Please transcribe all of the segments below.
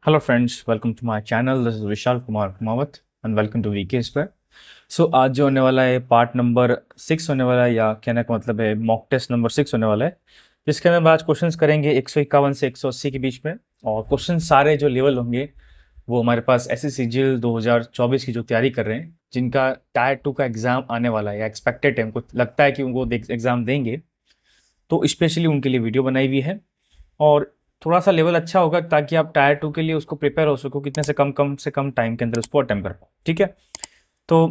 Hello friends, welcome to my channel. This is Vishal Kumar Kumawat and welcome to VK Square. So आज जो होने वाला है part number 6 होने वाला है, या कहने का मतलब है मॉक टेस्ट नंबर 6 होने वाला है, जिसके अंदर हम आज क्वेश्चंस करेंगे 151 से 180 के बीच में। और क्वेश्चन सारे जो लेवल होंगे वो हमारे पास एसएससी जीएल 2024 की जो तैयारी कर रहे हैं, जिनका टायर 2 का एग्जाम आने वाला है या एक्सपेक्टेड है, हमको लगता है कि उनको एग्जाम देंगे, तो स्पेशली उनके लिए वीडियो बनाई हुई है। और थोड़ा सा लेवल अच्छा होगा ताकि आप टायर 2 के लिए उसको प्रिपेयर हो सको, कितने से कम टाइम के अंदर उसको अटेम्प्ट कर पाओ। ठीक है, तो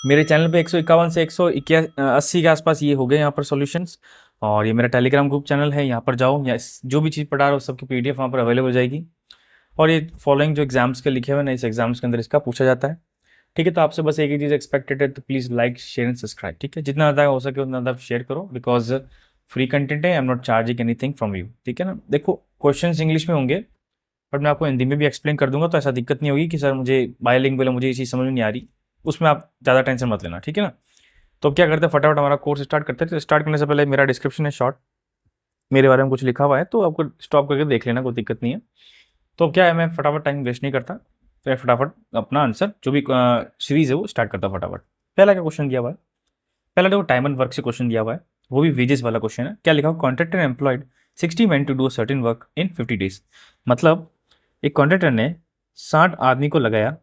मेरे चैनल पे 151 से 180 के आसपास ये हो गए यहाँ पर सॉल्यूशंस। और ये मेरा टेलीग्राम ग्रुप चैनल है, यहाँ पर जाओ, या जो भी चीज़ पढ़ा रहा हो सबकी पीडीएफ वहाँ पर अवेलेबल हो जाएगी। और ये फॉलोइंग जो एग्जाम्स के लिखे हुए हैं ना, इस एग्जाम्स के अंदर इसका पूछा जाता है। ठीक है, तो आपसे बस एक ही चीज़ एक्सपेक्टेड है, तो please like share and subscribe. ठीक है, जितना ज़्यादा हो सके उतना ज़्यादा शेयर करो, बिकॉज फ्री कंटेंट है, I am not charging anything from you. ठीक है ना, देखो क्वेश्चंस इंग्लिश में होंगे, बट मैं आपको हिंदी में भी एक्सप्लेन कर दूंगा, तो ऐसा दिक्कत नहीं होगी कि सर मुझे बायलिंगुअल है, मुझे ये चीज़ समझ में नहीं आ रही। उसमें आप ज़्यादा टेंशन मत लेना। ठीक है ना, तो क्या करते हैं, फटाफट हमारा कोर्स स्टार्ट करते हैं। तो स्टार्ट करने से पहले मेरा डिस्क्रिप्शन है शॉर्ट, मेरे बारे में कुछ लिखा हुआ है, तो आपको स्टॉप करके देख लेना, कोई दिक्कत नहीं है। तो क्या है, मैं फटाफट टाइम वेस्ट नहीं करता, तो फटाफट अपना आंसर जो भी सीरीज है वो स्टार्ट करता फटाफट। पहला क्या क्वेश्चन दिया हुआ है, पहला देखो टाइम एंड वर्क से क्वेश्चन दिया हुआ है, वो भी वेजेस वाला क्वेश्चन है। क्या लिखा हो, contractor employed 60 man to do certain work in 50 days. मतलब एक कॉन्ट्रैक्टर ने 60 आदमी को लगाया,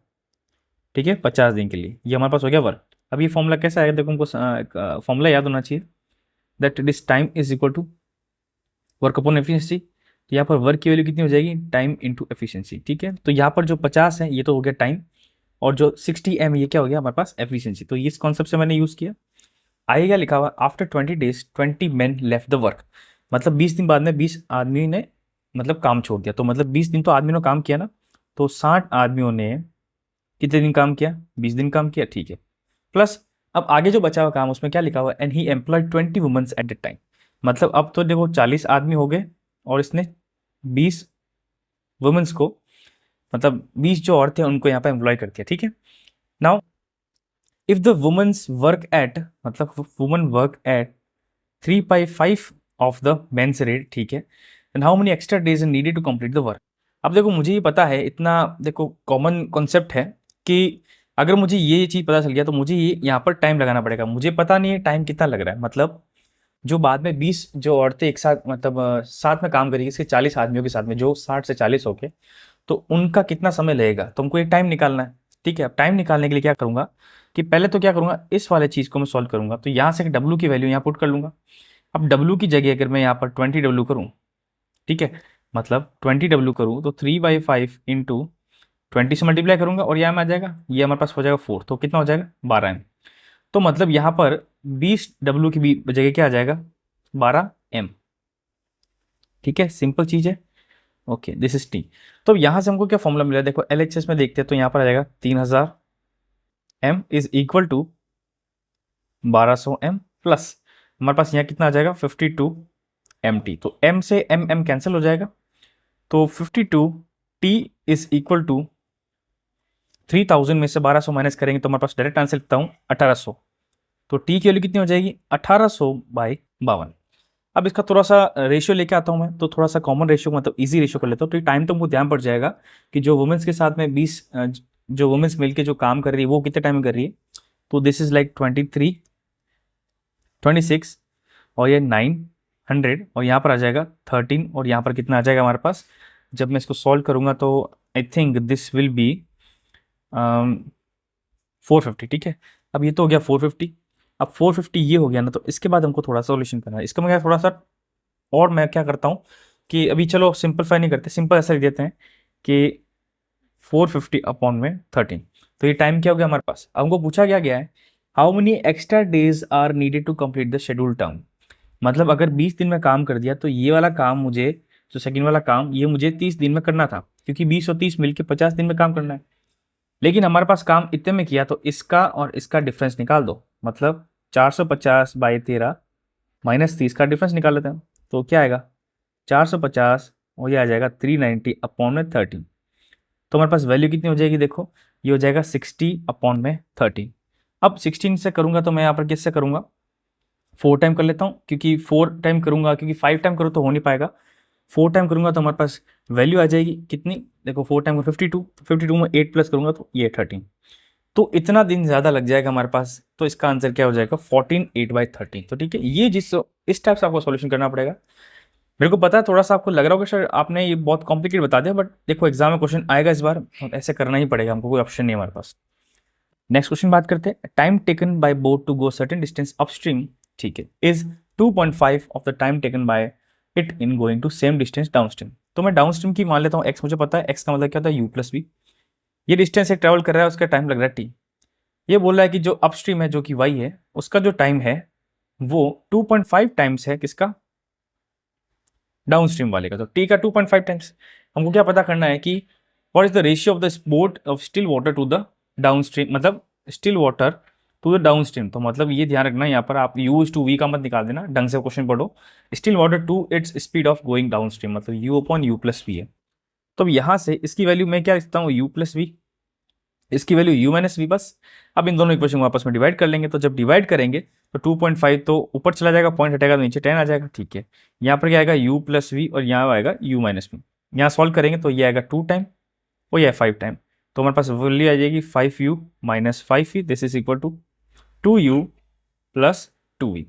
ठीक है, 50 दिन के लिए। ये हमारे पास हो गया वर्क। अब ये फॉर्मूला कैसा आएगा, देखो हमको फॉर्मूला याद होना चाहिए, that this time is equal to work upon efficiency. तो यहाँ पर वर्क की वैल्यू कितनी हो जाएगी, टाइम इंटू एफिशिएंसी। ठीक है, तो यहाँ पर जो 50 है ये तो हो गया टाइम, और जो 60 ये क्या हो गया हमारे पास, एफिशिएंसी। तो इस कॉन्सेप्ट से मैंने यूज़ किया। आगे क्या लिखा हुआ, after 20 days 20 man left the work. मतलब 20 दिन बाद में 20 आदमी ने मतलब काम छोड़ दिया। तो मतलब 20 दिन तो आदमी ने काम किया ना, तो 60 आदमियों ने कितने दिन काम किया, 20 दिन काम किया। ठीक है, प्लस अब आगे जो बचा हुआ काम उसमें क्या लिखा हुआ, and he employed 20 womens at the time. मतलब अब तो देखो 40 आदमी हो गए, और इसने 20 वुमेन्स को, मतलब 20 जो औरतें उनको यहाँ पे एम्प्लॉय कर दिया। ठीक है, now if the women's work at, मतलब woman work at 3/5 of the men's rate, ठीक है, and how many extra days needed to complete the work. अब देखो मुझे ये पता है, इतना देखो कॉमन कॉन्सेप्ट है कि अगर मुझे ये चीज़ पता चल गया तो मुझे ये यहाँ पर टाइम लगाना पड़ेगा। मुझे पता नहीं है टाइम कितना लग रहा है, मतलब जो बाद में 20 जो औरतें एक साथ मतलब साथ में काम करेगी इसके 40 आदमियों के साथ में, जो 60 से 40 हो गए, तो उनका कितना समय लगेगा, तो हमको एक टाइम निकालना है। ठीक है, अब टाइम निकालने के लिए क्या करूंगा कि पहले तो क्या करूंगा, इस वाले चीज़ को मैं सॉल्व करूंगा, तो यहाँ से डब्ल्यू की वैल्यू यहाँ पुट कर लूंगा। अब डब्ल्यू की जगह अगर मैं यहाँ पर 20 डब्ल्यू करूँ, ठीक है, मतलब 20 डब्ल्यू करूँ तो 3/5 इंटू 20 से मल्टीप्लाई करूंगा, और यहाँ में आ जाएगा, ये हमारे पास हो जाएगा 4, तो कितना हो जाएगा 12 एम। तो मतलब यहाँ पर 20 डब्ल्यू की जगह क्या आ जाएगा, 12 एम। ठीक है, सिंपल चीज़ है। Okay, this is T. तो यहाँ से हमको क्या फॉर्मूला मिला, देखो एलएचएस में देखते हैं, तो यहाँ पर आ जाएगा 3000 M is equal to 1200 M, plus हमारे पास यहाँ कितना आ जाएगा 52 एम टी। तो एम से एम एम कैंसिल हो जाएगा, तो 52 टी इज इक्वल टू 3000 में से 1200 माइनस करेंगे तो हमारे पास डायरेक्ट आंसर लिखता हूँ 1800। तो टी की वैल्यू कितनी हो जाएगी, 1800/52। अब इसका थोड़ा सा रेशियो लेके आता हूँ मैं, तो थोड़ा सा कॉमन रेशियो मतलब इजी रेशियो कर लेता हूँ, तो टाइम तो मुझे ध्यान पड़ जाएगा कि जो वुमेन्स के साथ में 20 जो वुमेन्स मिल के जो काम कर रही है वो कितने टाइम में कर रही है। तो दिस इज लाइक 23, 26, और ये 900, और यहाँ पर आ जाएगा 13, और यहाँ पर कितना आ जाएगा हमारे पास, जब मैं इसको सॉल्व करूँगा तो I think this will B 450। ठीक है, अब ये तो हो गया 450। अब 450 ये हो गया ना, तो इसके बाद हमको थोड़ा सॉल्यूशन करना है इसका। मैं थोड़ा सा और मैं क्या करता हूँ कि अभी चलो सिंपलीफाई नहीं करते, सिंपल ऐसा लिख देते हैं कि 450/13। तो ये टाइम क्या हो गया हमारे पास। अब हमको पूछा गया है how many extra days are needed to complete the schedule term. मतलब अगर 20 दिन में काम कर दिया तो ये वाला काम मुझे, जो सेकंड वाला काम, ये मुझे 30 दिन में करना था, क्योंकि 20 और 30 मिलकर 50 दिन में काम करना है। लेकिन हमारे पास काम इतने में किया, तो इसका और इसका डिफरेंस निकाल दो। मतलब 450/13 माइनस 30 का डिफरेंस निकाल लेते हैं, तो क्या आएगा 450, और ये आ जाएगा 390/13। तो हमारे पास वैल्यू कितनी हो जाएगी, देखो ये हो जाएगा 60/13। अब 16 से करूंगा तो मैं यहाँ पर किससे करूंगा, 4 टाइम कर लेता हूँ, क्योंकि 4 टाइम करूंगा, क्योंकि 5 टाइम करूँ तो हो नहीं पाएगा। 4 टाइम करूँगा तो हमारे पास वैल्यू आ जाएगी कितनी, देखो 4 टाइम 52, 52 में 8 प्लस करूँगा तो ये 13, तो इतना दिन ज़्यादा लग जाएगा हमारे पास। तो इसका आंसर क्या हो जाएगा 14 8/13। तो ठीक है, ये इस टाइप से आपको सॉल्यूशन करना पड़ेगा। मेरे को पता है थोड़ा सा आपको लग रहा होगा सर आपने ये बहुत कॉम्प्लिकेट बता दिया, बट देखो एग्जाम में क्वेश्चन आएगा इस बार, तो ऐसे करना ही पड़ेगा हमको, कोई ऑप्शन नहीं है हमारे पास। नेक्स्ट क्वेश्चन बात करते हैं, time taken by boat to go certain distance upstream, ठीक है, is 2.5 of the time taken by it in going to same distance downstream. तो मैं डाउनस्ट्रीम की मान लेता हूँ एक्स, मुझे पता है एक्स का मतलब क्या होता है यू प्लस वी। ये डिस्टेंस एक ट्रेवल कर रहा है, उसका टाइम लग रहा है टी। ये बोल रहा है कि जो अपस्ट्रीम है जो कि वाई है, उसका जो टाइम है वो 2.5 टाइम्स है किसका, डाउनस्ट्रीम वाले का। तो टी का 2.5 टाइम्स। हमको क्या पता करना है कि what is the ratio of the boat of still water to the downstream, मतलब still water to the downstream. तो मतलब ये ध्यान रखना यहाँ पर आप यू इज टू वी का मत निकाल देना, ढंग से क्वेश्चन पढ़ो। Still water to its speed of going downstream, मतलब u upon u plus v है। तो अब यहाँ से इसकी वैल्यू मैं क्या लिखता हूँ, यू प्लस वी, इसकी वैल्यू यू माइनस वी बस। अब इन दोनों इक्वेशन को आपस में डिवाइड कर लेंगे, तो जब डिवाइड करेंगे तो 2.5 तो ऊपर चला जाएगा, पॉइंट हटेगा तो नीचे 10 आ जाएगा, ठीक है। यहाँ पर क्या आएगा यू प्लस वी और यहाँ आएगा यू माइनस वी। यहाँ सॉल्व करेंगे तो ये आएगा 2 टाइम और यह 5 टाइम, तो हमारे पास वैल्यू आ जाएगी 5u minus 5v, this is equal to 2u plus 2v।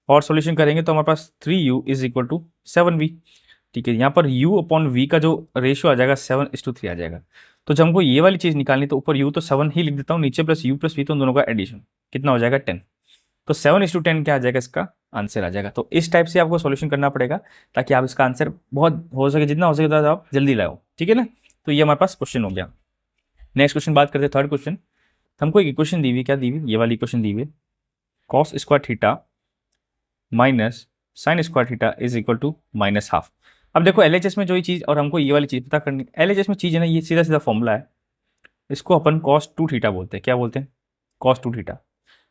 और सॉल्यूशन करेंगे तो हमारे पास 3u is equal to 7v, ठीक है। यहाँ पर u अपॉन v का जो रेशियो आ जाएगा 7:3 आ जाएगा। तो जब हमको ये वाली चीज़ निकालनी तो ऊपर u तो 7 ही लिख देता हूँ, नीचे प्लस u प्लस v, तो उन दोनों का एडिशन कितना हो जाएगा 10। तो 7:10 क्या आ जाएगा, इसका आंसर आ जाएगा। तो इस टाइप से आपको सॉल्यूशन करना पड़ेगा ताकि आप इसका आंसर बहुत हो सके, जितना हो सके उतना आप जल्दी लाओ, ठीक है ना। तो ये हमारे पास क्वेश्चन हो गया। नेक्स्ट क्वेश्चन बात करते हैं, थर्ड क्वेश्चन। हमको एक इक्वेशन दी हुई, क्या दी हुई, ये वाली इक्वेशन दी हुई, cos square theta minus sine square theta is equal to minus half. अब देखो एलएचएस में जो ये चीज़ और हमको ये वाली चीज़ पता करनी, एलएचएस में चीज़ है ना, ये सीधा सीधा फॉर्मूला है, इसको अपन कॉस 2 थीटा बोलते हैं। क्या बोलते हैं, कॉस 2 थीटा।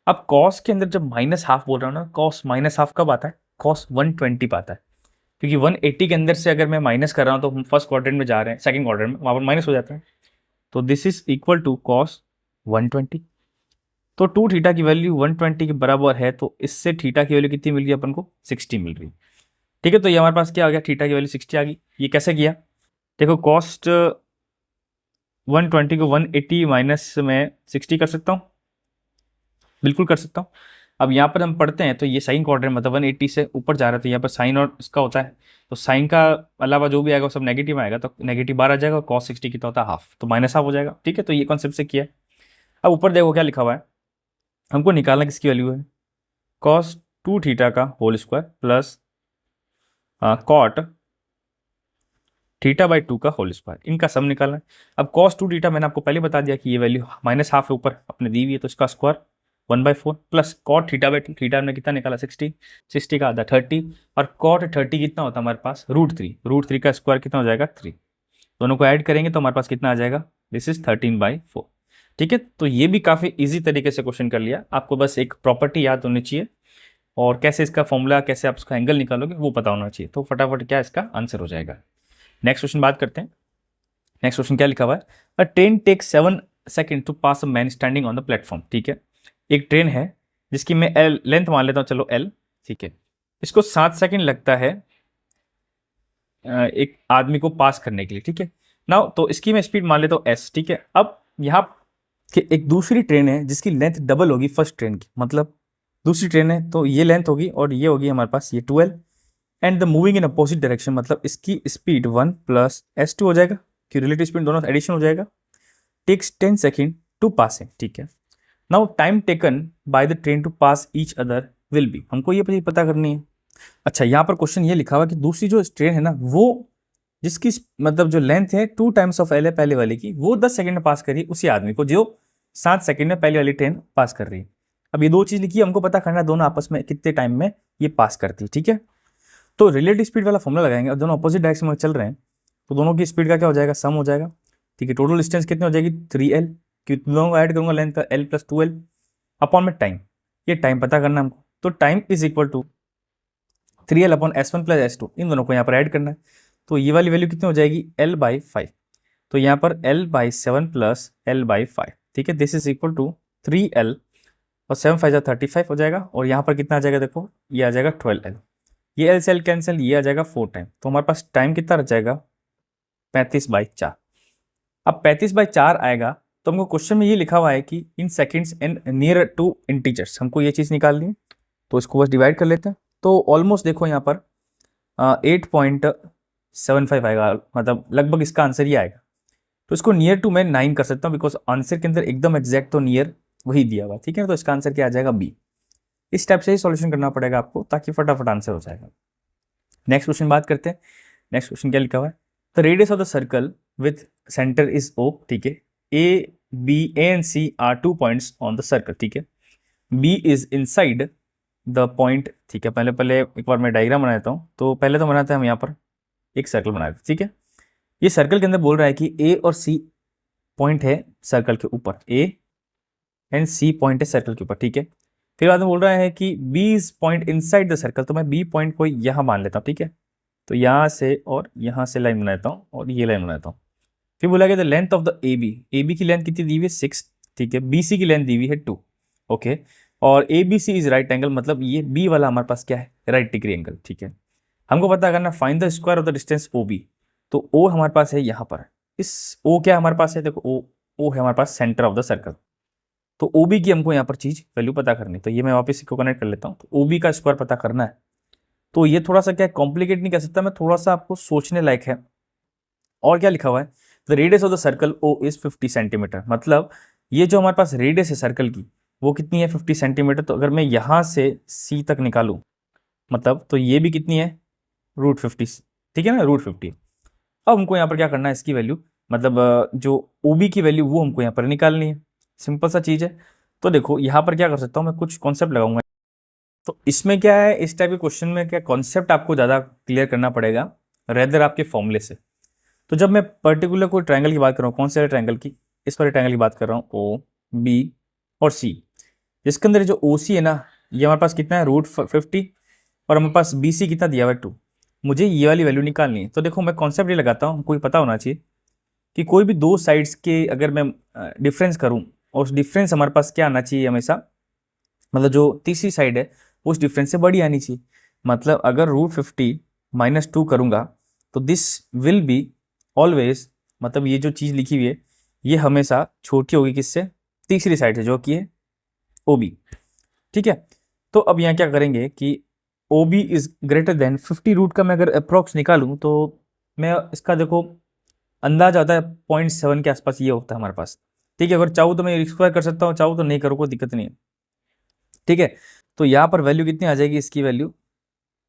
अब कॉस के अंदर जब माइनस हाफ बोल रहा हूँ ना, कॉस माइनस हाफ कब आता है, कॉस 120 पाता है, क्योंकि 180 के अंदर से अगर मैं माइनस कर रहा हूँ तो हम फर्स्ट क्वाड्रेंट में जा रहे हैं, सेकंड क्वाड्रेंट में, वहाँ पर माइनस हो जाता है। तो this is equal to cos 120। तो 2 थीटा की वैल्यू 120 के बराबर है, तो इससे थीटा की वैल्यू कितनी मिल रही है अपन को, 60 मिल रही है, ठीक है। तो ये हमारे पास क्या आ गया, थीटा की वैल्यू 60 आ गई। ये कैसे किया, देखो कॉस्ट 120 को 180 माइनस में 60 कर सकता हूँ, बिल्कुल कर सकता हूँ। अब यहाँ पर हम पढ़ते हैं तो ये साइन क्वाड्रेंट मतलब 180 से ऊपर जा रहा है, तो यहाँ पर साइन और इसका होता है, तो साइन का अलावा जो भी आएगा वो सब नेगेटिव आएगा, तो नेगेटिव बाहर आ जाएगा, और कॉस 60 कितना होता है हाफ, तो माइनस हाफ हो जाएगा, ठीक है। तो ये कॉन्सेप्ट से किया है। अब ऊपर देखो क्या लिखा हुआ है, हमको निकालना किसकी वैल्यू है, कॉस 2 थीटा का whole square plus cot theta by 2 का होल स्क्वायर, इनका सम निकालना है। अब कॉस 2 थीटा मैंने आपको पहले बता दिया कि ये वैल्यू माइनस हाफ है, ऊपर अपने दी हुई है, तो इसका square 1/4 plus cot theta by 2, theta ने कितना निकाला 60, 60 का आधा 30, और कॉट 30 कितना होता है हमारे पास √3, √3 का स्क्वायर कितना हो जाएगा 3, दोनों को ऐड करेंगे तो हमारे पास कितना आ जाएगा, दिस इज 13/4, ठीक है। तो ये भी काफ़ी ईजी तरीके से क्वेश्चन कर लिया, आपको बस एक प्रॉपर्टी याद होनी चाहिए और कैसे इसका फॉर्मूला, कैसे आप उसका एंगल निकालोगे वो पता होना चाहिए, तो फटाफट क्या इसका आंसर हो जाएगा। नेक्स्ट क्वेश्चन बात करते हैं। नेक्स्ट क्वेश्चन क्या लिखा हुआ है, a train take 7 second to pass a man standing on the platform, ठीक है। एक ट्रेन है जिसकी मैं एल लेंथ मान लेता हूँ, चलो एल, ठीक है। इसको 7 सेकंड लगता है एक आदमी को पास करने के लिए, ठीक है ना। तो इसकी मैं स्पीड मान लेता हूँ एस, ठीक है। अब यहाँ कि एक दूसरी ट्रेन है जिसकी लेंथ डबल होगी फर्स्ट ट्रेन की, मतलब दूसरी ट्रेन है तो ये लेंथ होगी और ये होगी हमारे पास ये 12, and the moving in opposite direction, मतलब इसकी स्पीड 1 प्लस S2 हो जाएगा, कि रिलेटिव स्पीड दोनों एडिशन हो जाएगा, टेक्स 10 सेकेंड टू पास है, ठीक है। Now time taken by the train to pass each other will be, हमको ये पता करनी है। अच्छा यहाँ पर क्वेश्चन ये लिखा हुआ कि दूसरी जो ट्रेन है ना, वो जिसकी मतलब जो लेंथ है 2 टाइम्स ऑफ एल है पहले वाले की, वो 10 सेकंड में पास कर रही है उसी आदमी को जो 7 सेकंड में पहले वाली ट्रेन पास कर रही है। अब ये दो चीज़ लिखी है, हमको पता करना है दोनों आपस में कितने टाइम में ये पास करती है, ठीक है। तो रिलेटिव स्पीड वाला फॉर्मूला लगाएंगे और दोनों अपोजिट डायरेक्शन में चल रहे हैं, तो दोनों की स्पीड का क्या हो जाएगा, सम हो जाएगा, ठीक है। टोटल डिस्टेंस कितनी हो जाएगी 3L, क्योंकि दोनों को ऐड करूंगा length L plus 2L upon में टाइम, ये टाइम पता करना हमको, तो time is equal to 3L upon S1 plus S2, इन दोनों को यहाँ पर ऐड करना है। तो ये वाली वैल्यू कितनी हो जाएगी L/5, तो यहाँ पर L/7 प्लस L/5, ठीक है। This is equal to 3L और 7 5 35 हो जाएगा, और यहाँ पर कितना आ जाएगा, देखो ये आ जाएगा 12L, ये एल से एल कैंसिल, ये आ जाएगा 4 टाइम, तो हमारे पास टाइम कितना रह जाएगा 35/4। अब 35/4 आएगा तो हमको क्वेश्चन में ये लिखा हुआ है कि in seconds and near to integers, हमको ये चीज़ निकालनी है, तो इसको बस डिवाइड कर लेते हैं। तो ऑलमोस्ट देखो यहाँ पर 8.75 आएगा, मतलब लगभग इसका आंसर ही आएगा। तो इसको नियर टू मैं 9 कर सकता हूँ, बिकॉज आंसर के अंदर एकदम एग्जैक्ट तो नियर वही दिया हुआ, ठीक है। तो इसका आंसर क्या आ जाएगा बी। इस टाइप से ही सॉल्यूशन करना पड़ेगा आपको, ताकि फटाफट आंसर हो जाएगा। नेक्स्ट क्वेश्चन बात करते हैं। नेक्स्ट क्वेश्चन क्या लिखा हुआ है, the radius of the circle with centre is O, ठीक है। A B and C are 2 points on the circle, ठीक है। B is inside the point, ठीक है। पहले पहले एक बार मैं डायग्राम बना देता हूँ। तो पहले तो बनाते हैं हम यहाँ पर एक सर्कल बनाते हैं, ठीक है। ये सर्कल के अंदर बोल रहा है कि ए और सी पॉइंट है सर्कल के ऊपर, ए एंड सी पॉइंट है सर्कल के ऊपर, ठीक है। फिर बाद में बोल रहा है कि B is point inside the circle, तो मैं बी पॉइंट को यहाँ मान लेता हूँ, ठीक है। तो यहाँ से और यहाँ से लाइन बनाता हूँ और ये लाइन बनाता हूँ। फिर बोला गया the length of the A B की लेंथ कितनी दी हुई है 6, ठीक है। बी सी की लेंथ दी हुई है 2, ओके। और A B C is right angle, मतलब ये बी वाला हमारे पास क्या है, राइट डिग्री एंगल, ठीक है। हमको पता करना find the square of the distance O B. तो ओ हमारे पास है यहाँ पर, इस ओ क्या हमारे पास है, देखो ओ है हमारे पास सेंटर ऑफ द सर्कल। तो ओ बी की हमको यहाँ पर चीज वैल्यू पता करनी, तो ये मैं वापस इसको कनेक्ट कर लेता हूँ। तो ओ बी का स्क्वायर पता करना है, तो ये थोड़ा सा क्या कॉम्प्लिकेट नहीं कर सकता मैं, थोड़ा सा आपको सोचने लायक है। और क्या लिखा हुआ है, the radius of the circle O is 50 centimetre, मतलब ये जो हमारे पास रेडियस है सर्कल की वो कितनी है 50 सेंटीमीटर। तो अगर मैं यहाँ से सी तक निकालूं, मतलब तो ये भी कितनी है √50, ठीक है ना, √50। अब हमको यहाँ पर क्या करना है, इसकी वैल्यू मतलब जो ओ बी की वैल्यू वो हमको यहाँ पर निकालनी है। सिंपल सा चीज़ है। तो देखो यहाँ पर क्या कर सकता हूँ मैं, कुछ कॉन्सेप्ट लगाऊंगा। तो इसमें क्या है, इस टाइप के क्वेश्चन में क्या कॉन्सेप्ट आपको ज़्यादा क्लियर करना पड़ेगा रेदर आपके फॉर्मूले से। तो जब मैं पर्टिकुलर कोई ट्रायंगल की बात कर रहा हूँ, कौन से ट्रायंगल की, इस वाले ट्रायंगल की बात कर रहा हूँ, ओ बी और सी। इसके अंदर जो ओ सी है ना, ये हमारे पास कितना है √50, और हमारे पास बी सी कितना दिया हुआ है 2। मुझे ये वाली वैल्यू निकालनी है। तो देखो मैं कॉन्सेप्ट ये लगाता हूँ, हमको ये पता होना चाहिए कि कोई भी दो साइड्स के अगर मैं डिफरेंस करूँ, और उस डिफरेंस हमारे पास क्या आना चाहिए हमेशा, मतलब जो तीसरी साइड है उस डिफरेंस से बड़ी आनी चाहिए। मतलब अगर √50 -2 करूँगा तो दिस विल बी ऑलवेज, मतलब ये जो चीज़ लिखी हुई है ये हमेशा छोटी होगी किससे, तीसरी साइड से, जो कि है ओ बी, ठीक है। तो अब यहाँ क्या करेंगे कि O B is greater than 50 root का मैं अगर अप्रॉक्स निकालूँ तो मैं इसका देखो अंदाज आता है 0.7 के आसपास ये होता है हमारे पास, ठीक है। अगर चाहूँ तो मैं स्क्वायर कर सकता हूँ, चाहूँ तो नहीं करूँ, कोई दिक्कत नहीं है, ठीक है। तो यहाँ पर वैल्यू कितनी आ जाएगी इसकी वैल्यू,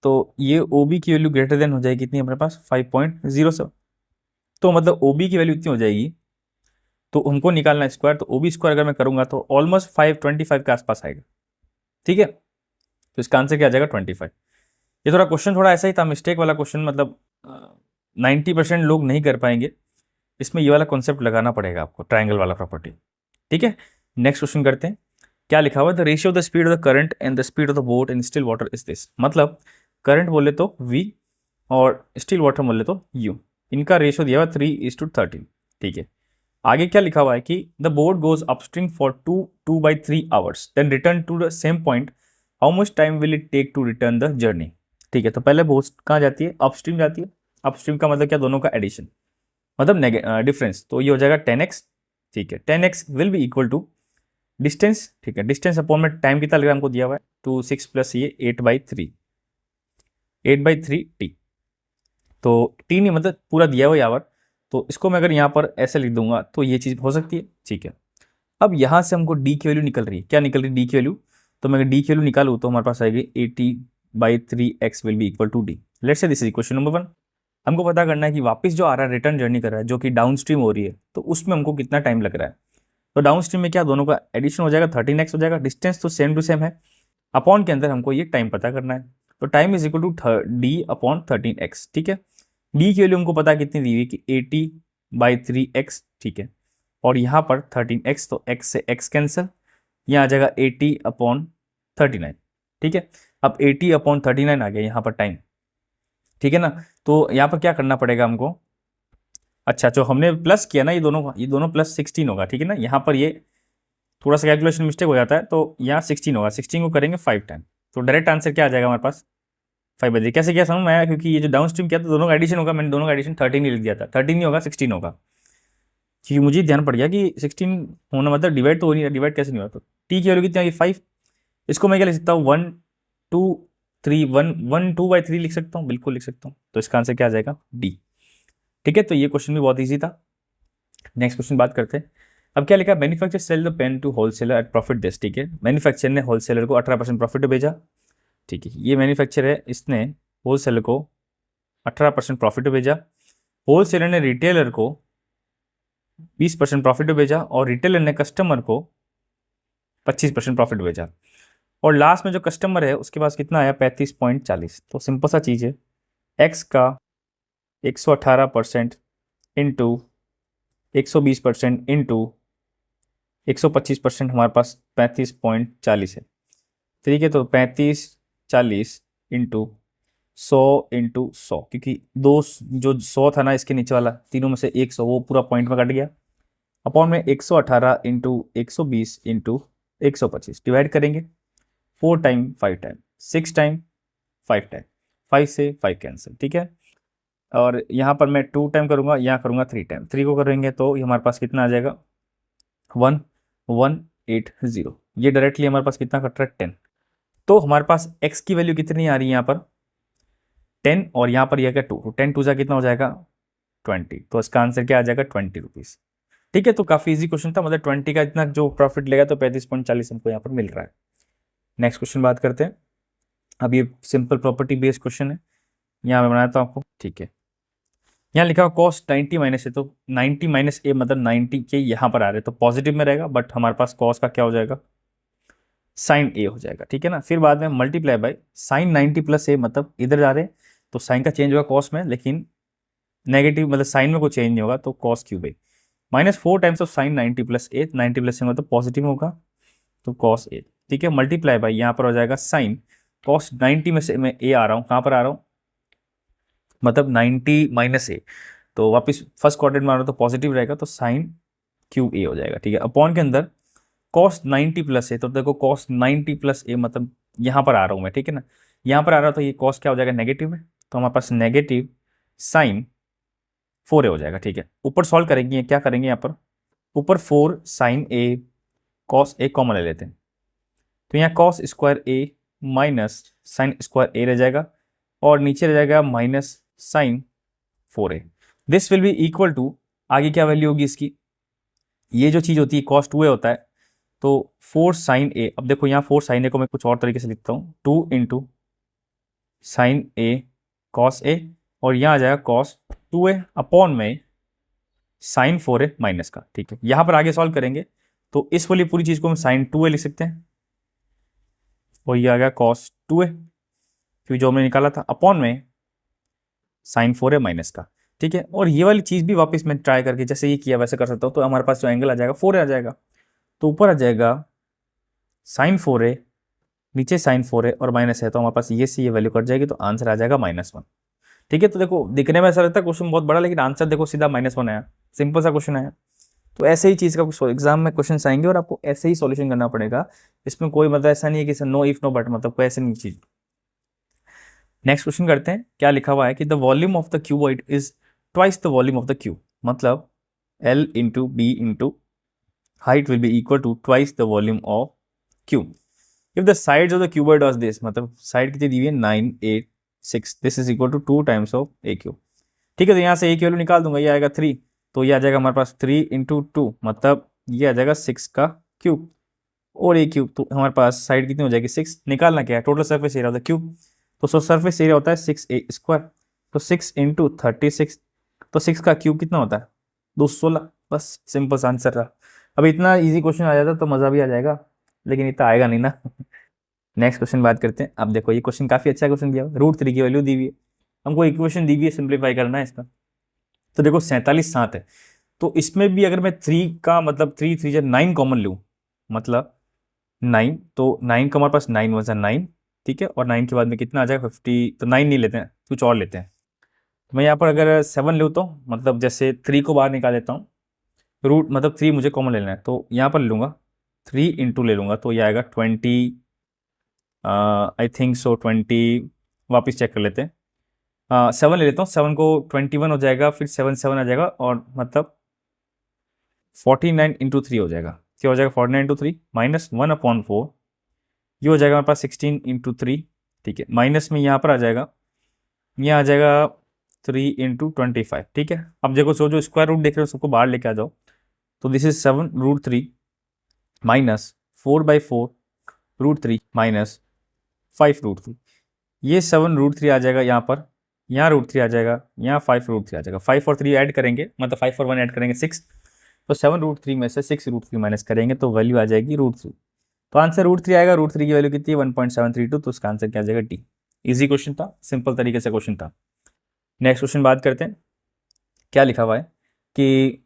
तो ये ओ बी की वैल्यू ग्रेटर देन हो जाएगी कितनी हमारे पास 5.07। तो मतलब ओ बी की वैल्यू इतनी हो जाएगी, तो हमको निकालना है स्क्वायर। तो ओ बी स्क्वायर अगर मैं करूँगा तो ऑलमोस्ट 525 के आसपास आएगा, ठीक है। तो इसका आंसर क्या आ जाएगा 25। ये थोड़ा क्वेश्चन थोड़ा ऐसा ही था, मिस्टेक वाला क्वेश्चन, मतलब 90% लोग नहीं कर पाएंगे। इसमें ये वाला कॉन्सेप्ट लगाना पड़ेगा आपको, ट्राइंगल वाला प्रॉपर्टी, ठीक है। नेक्स्ट क्वेश्चन करते हैं। क्या लिखा हुआ है, the ratio of the speed of the current and the speed of the boat in still water is this. मतलब करंट बोले तो v और स्टिल वाटर बोले तो u, इनका रेशियो दिया हुआ 3:13, ठीक है। आगे क्या लिखा हुआ है कि the boat goes upstream for 2/3 hours then return to the same point, how much time will it take to return the journey, ठीक है। तो पहले बोट कहाँ जाती है, अपस्ट्रीम जाती है। अपस्ट्रीम का मतलब क्या, दोनों का एडिशन, मतलब डिफरेंस। तो ये हो जाएगा 10x, ठीक है। 10x will be equal to distance, ठीक है। डिस्टेंस अपॉन में टाइम कितना लगा हमको दिया हुआ है 2 6 प्लस ये 8/3 टी। तो टी नहीं, मतलब पूरा दिया हुआ यहाँ पर। तो इसको मैं अगर यहाँ पर ऐसे लिख दूंगा तो ये चीज़ हो सकती है, ठीक है। अब यहाँ से हमको डी की वैल्यू निकल रही है, क्या निकल रही है डी की वैल्यू। तो मैं अगर डी की वैल्यू निकालूँ तो हमारे पास आएगी 80/3x will be equal to D. Let's say this is question number 1। हमको पता करना है कि वापस जो आ रहा है रिटर्न जर्नी कर रहा है, जो कि डाउन स्ट्रीम हो रही है, तो उसमें हमको कितना टाइम लग रहा है। तो डाउन स्ट्रीम में क्या, दोनों का एडिशन हो जाएगा 13x हो जाएगा। डिस्टेंस तो सेम टू सेम है, अपॉन के अंदर हमको ये टाइम पता करना है। तो time is equal to d/13x, ठीक है। डी की वैल्यू हमको पता है कितनी दी हुई कि 80/3x, ठीक है। और यहाँ पर 13x, तो x से x कैंसिल, यहाँ आ जाएगा 80/39, ठीक है। अब 80/39 आ गया यहाँ पर टाइम, ठीक है ना। तो यहाँ पर क्या करना पड़ेगा हमको, अच्छा जो हमने प्लस किया ना, ये दोनों +16 होगा, ठीक है ना। यहाँ पर ये थोड़ा सा कैलकुलेशन मिस्टेक हो जाता है, तो यहाँ 16 होगा, 16 को करेंगे 5 टाइम। तो डायरेक्ट आंसर क्या आ जाएगा हमारे पास 5 बजे कैसे किया समझ में आया, क्योंकि ये जो डाउन स्ट्रीम किया था दोनों का एडिशन होगा, मैंने दोनों का एडिशन 13 ही लिख दिया था, 13 नहीं होगा 16 होगा, क्योंकि मुझे ध्यान पड़ गया कि 16 होना मतलब डिवाइड तो हो नहीं रहा, डिवाइड कैसे नहीं हुआ, तो टी की वैल्यू कितनी होगी 5, इसको मैं क्या लिख सकता हूँ 1 2 3 1 1 2/3 लिख सकता हूँ, बिल्कुल लिख सकता हूँ, तो इसका आंसर क्या आ जाएगा डी। ठीक है, तो ये क्वेश्चन भी बहुत ईजी था। नेक्स्ट क्वेश्चन बात करते हैं। अब क्या लिखा, manufacture sell the pen to wholesaler at profit this, ठीक है, मैन्युफैक्चर ने होलसेलर को 18% प्रॉफिट भेजा, ठीक है, ये मैन्युफैक्चर है, इसने होलसेलर को 18% प्रॉफिट भेजा, होलसेलर ने रिटेलर को 20% प्रॉफिट भेजा, और रिटेलर ने कस्टमर को 25% प्रॉफिट भेजा, और लास्ट में जो कस्टमर है उसके पास कितना आया 35.40। तो सिंपल सा चीज़ है, एक्स का 118% इंटू 120% इंटू 125% हमारे पास 35.40 है, ठीक है, तो 35 40 इंटू 100 क्योंकि दो जो 100 था ना इसके नीचे वाला तीनों में से 100 वो पूरा पॉइंट में कट गया, अपॉन में 118 इंटू 120 इंटू 125 डिवाइड करेंगे 4 टाइम 5 टाइम 6 टाइम 5 टाइम, 5 से 5 कैंसिल, ठीक है, और यहाँ पर मैं 2 टाइम करूँगा, यहाँ करूँगा 3 टाइम, 3 को करेंगे तो ये हमारे पास कितना आ जाएगा 1180, ये डायरेक्टली हमारे पास कितना कट रहा है 10, तो हमारे पास x की वैल्यू कितनी आ रही है यहाँ पर 10, और यहाँ पर यह क्या 2, 10 टू जा कितना हो जाएगा 20, तो इसका आंसर क्या आ जाएगा 20 रुपीज़। ठीक है, तो काफ़ी इजी क्वेश्चन था, मतलब 20 का इतना जो प्रॉफिट लेगा तो 35.40 हमको यहाँ पर मिल रहा है। नेक्स्ट क्वेश्चन बात करते हैं। अब ये सिंपल प्रॉपर्टी बेस्ड क्वेश्चन है, यहाँ मैं बनाता हूँ आपको, ठीक है, यहाँ लिखा हुआ कॉस्ट 90 माइनस है, तो 90 माइनस ए मतलब 90 के यहाँ पर आ रहे हैं तो पॉजिटिव में रहेगा, बट हमारे पास कॉस का क्या हो जाएगा साइन ए हो जाएगा, ठीक है ना, फिर बाद में multiply by sign 90 plus A, मतलब इधर जा रहे हैं तो साइन का चेंज होगा कॉस में, लेकिन नेगेटिव मतलब साइन में कोई चेंज नहीं होगा, तो cos cube A minus 4 times of sine 90 plus A, 90 plus A मतलब पॉजिटिव होगा, तो कॉस ए, ठीक है, मल्टीप्लाई बाय यहाँ पर हो जाएगा साइन कॉस 90 में से मैं ए आ रहा हूँ, कहाँ पर आ रहा हूँ मतलब 90 माइनस ए, तो वापस फर्स्ट क्वाड्रेंट में आ रहा तो पॉजिटिव रहेगा, तो साइन क्यू ए हो जाएगा, ठीक है, अपॉन के अंदर कॉस 90 प्लस ए, तो देखो कॉस 90 प्लस ए मतलब यहाँ पर आ रहा हूँ मैं, ठीक है ना, यहाँ पर आ रहा तो ये कॉस क्या हो जाएगा नेगेटिव में, तो हमारे पास नेगेटिव साइन 4 ए हो जाएगा, ठीक है, ऊपर सॉल्व करेंगे, क्या करेंगे यहाँ पर ऊपर 4 sine A cos A common ले लेते हैं, तो यहाँ cos square A minus sine square A रह जाएगा, और नीचे रह जाएगा minus sine 4 A, this will be equal to, आगे क्या वैल्यू होगी इसकी, ये जो चीज़ होती है कॉस 2 ए होता है, तो 4 साइन ए, अब देखो यहाँ 4 साइन ए को मैं कुछ और तरीके से लिखता हूँ 2 इंटू साइन ए कॉस ए, और यहाँ आ जाएगा कॉस 2 ए अपॉन में साइन 4 ए माइनस का, ठीक है, यहाँ पर आगे सॉल्व करेंगे तो इस वाली पूरी चीज़ को हम साइन 2 ए लिख सकते हैं, और ये आ गया कॉस 2 ए क्योंकि जो हमने निकाला था अपॉन में साइन 4 ए माइनस का, ठीक है, और ये वाली चीज़ भी वापस मैं ट्राई करके जैसे ये किया वैसे कर सकता हूँ, तो हमारे पास जो एंगल आ जाएगा 4 ए आ जाएगा, तो ऊपर आ जाएगा साइन 4 ए, नीचे साइन 4 ए और माइनस है, तो हमारे पास ये से ये वैल्यू कट जाएगी, तो आंसर आ जाएगा -1, ठीक है, तो देखो दिखने में ऐसा लगता है क्वेश्चन बहुत बड़ा, लेकिन आंसर देखो सीधा -1 आया, सिंपल सा क्वेश्चन आया, तो ऐसे ही चीज़ का एग्जाम में क्वेश्चन आएंगे और आपको ऐसे ही सॉल्यूशन करना पड़ेगा, इसमें कोई मतलब ऐसा नहीं है कि नो इफ नो बट, मतलब कोई ऐसे नहीं चीज़। नेक्स्ट क्वेश्चन करते हैं, क्या लिखा हुआ है कि the volume of the cuboid is twice the volume of the cube, मतलब L into B into height will be equal to twice the volume of cube, if the sides of the cuboid was this, मतलब side कितनी दी हुई है 9 8 6, this is equal to 2 times of a cube, ठीक है, तो यहाँ से ए की वैल्यू निकाल दूंगा, ये आएगा 3, तो ये आ जाएगा हमारे पास 3 इंटू 2 मतलब ये आ जाएगा 6 का क्यूब, और ए क्यूब, तो हमारे पास साइड कितनी हो जाएगी 6, निकालना क्या है total surface area of the cube, तो सर्फेस एरिया होता है 6a स्क्वायर, तो 6 इंटू 36, तो 6 का क्यूब कितना होता है 216, बस सिंपल आंसर रहा। अब इतना इजी क्वेश्चन आ जाता तो मज़ा भी आ जाएगा, लेकिन इतना आएगा नहीं ना। नेक्स्ट क्वेश्चन बात करते हैं। अब देखो ये क्वेश्चन काफ़ी अच्छा क्वेश्चन दिया, √3 की वैल्यू दी हुई है, हमको इक्वेशन दी हुई है, सिंप्लीफाई करना है इसका, तो देखो 47 7 है, तो इसमें भी अगर मैं 3 का मतलब 3 3 जा 9 कॉमन लूँ, मतलब 9, तो 9 का हमारे पास 9 वन 9, ठीक है, और 9 के बाद में कितना आ जाएगा 50, तो 9 नहीं लेते हैं कुछ और लेते हैं, तो मैं यहाँ पर अगर 7 लेता हूँ, मतलब जैसे 3 को बाहर निकाल लेता हूँ, रूट मतलब 3 मुझे कॉमन लेना है, तो यहाँ पर ले लूँगा 3 इंटू ले लूँगा, तो ये आएगा 20, आई थिंक सो 20 वापस चेक कर लेते हैं। 7 ले लेता हूँ, 7 को 21 हो जाएगा, फिर 7 7 आ जाएगा, और मतलब 49 इंटू 3 हो जाएगा। क्या हो जाएगा? 49 इंटू 3 माइनस 1/4, ये हो जाएगा हमारे पास 16 इंटू 3। ठीक है, माइनस में यहाँ पर आ जाएगा, यहाँ आ जाएगा 3 इंटू 25। ठीक है, अब देखो जो स्क्वायर रूट देख रहे हो सबको बाहर लेके आ जाओ। तो दिस इज 7√3 माइनस 4/4 √3 माइनस 5√3। ये 7√3 आ जाएगा यहाँ पर, यहाँ √3 आ जाएगा, यहाँ 5√3 आ जाएगा। 5 और 3 ऐड करेंगे, मतलब 5 और 1 ऐड करेंगे 6। तो 7√3 में से 6√3 माइनस करेंगे तो वैल्यू आ जाएगी √3। तो आंसर √3 आएगा। √3 की वैल्यू कितनी है? 1.732। तो उसका आंसर क्या आ जाएगा? डी। इजी क्वेश्चन था, सिंपल तरीके से क्वेश्चन था। नेक्स्ट क्वेश्चन बात करते हैं। क्या लिखा हुआ है कि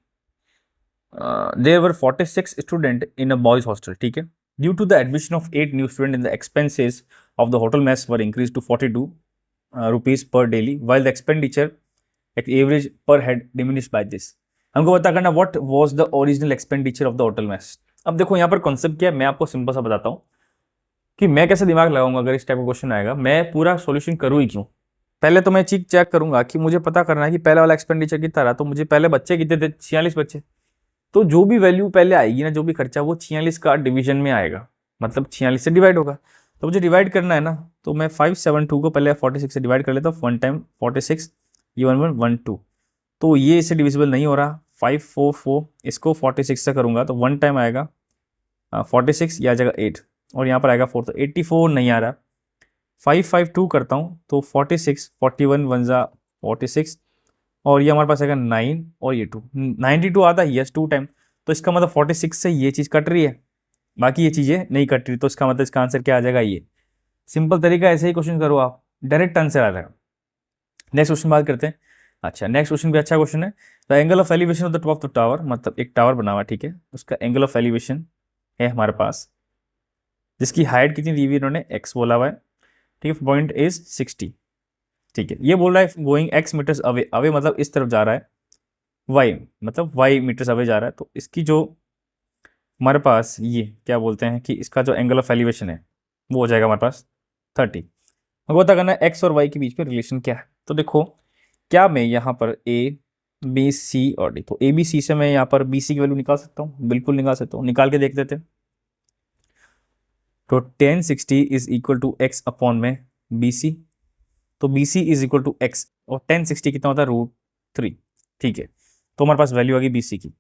there were 46 student in a boys hostel. ठीक है, due to the admission of 8 new student in the expenses of the hotel mess were increase to 42 rupees per daily while the expenditure average per head diminish by this. हमको पता करना what was the original expenditure of the hotel mess. अब देखो यहाँ पर concept क्या है, मैं आपको सिंपल सा बताता हूँ कि मैं कैसे दिमाग लगाऊंगा अगर इस टाइप का क्वेश्चन आएगा। मैं पूरा सॉल्यूशन करूँ ही क्यों? पहले तो मैं चीज चेक करूंगा कि मुझे पता करना है कि पहले वाला एक्सपेंडिचर कितना रहा। तो मुझे पहले बच्चे कितने थे? 46 बच्चे। तो जो भी वैल्यू पहले आएगी ना, जो भी खर्चा, वो 46 का डिवीजन में आएगा, मतलब 46 से डिवाइड होगा। तो मुझे डिवाइड करना है ना, तो मैं 572 को पहले 46 से डिवाइड कर लेता हूँ। 1 टाइम 46, ये 1112। तो ये इससे डिविजिबल नहीं हो रहा। 544 इसको 46 से करूंगा तो 1 टाइम आएगा 46, ये आ जाएगा 8, और यहाँ पर आएगा 4, तो 84 नहीं आ रहा। 552 करता हूँ तो 46, 41 1 जा 46, और ये हमारे पास आएगा 9, और ये 2, 92 आता है, यस 2 टाइम। तो इसका मतलब 46 से ये चीज़ कट रही है, बाकी ये चीज़ें नहीं कट रही। तो इसका मतलब इसका आंसर क्या आ जाएगा? ये। सिंपल तरीका, ऐसे ही क्वेश्चन करो आप, डायरेक्ट आंसर आ जाएगा। नेक्स्ट क्वेश्चन बात करते हैं। अच्छा, नेक्स्ट क्वेश्चन भी अच्छा क्वेश्चन है। The angle of elevation of the top of the tower, मतलब एक टावर बना हुआ है, ठीक है, उसका एंगल ऑफ एलिवेशन है हमारे पास, जिसकी हाइट कितनी दी हुई इन्होंने? एक्स बोला हुआ है। ठीक है, पॉइंट इज 60। ठीक है, ये बोल रहा है going X metres away, away मतलब इस तरफ जा रहा है, वाई मतलब वाई मीटर्स अवे जा रहा है। तो इसकी जो हमारे पास ये क्या बोलते हैं कि इसका जो एंगल ऑफ एलिवेशन है वो हो जाएगा हमारे पास 30। हमको पता करना है एक्स और वाई के बीच में रिलेशन क्या है। तो देखो, क्या मैं यहाँ पर ए बी सी और डी, तो ए बी सी से मैं यहाँ पर बी सी की वैल्यू निकाल सकता हूँ? बिल्कुल निकाल सकता हूँ, निकाल के देख देते हैं। तो 1060 is equal to X upon में बी सी, तो B C is equal to X, और 1060 कितना होता है? √3। ठीक है, तो हमारे पास वैल्यू आ गई बी सी की।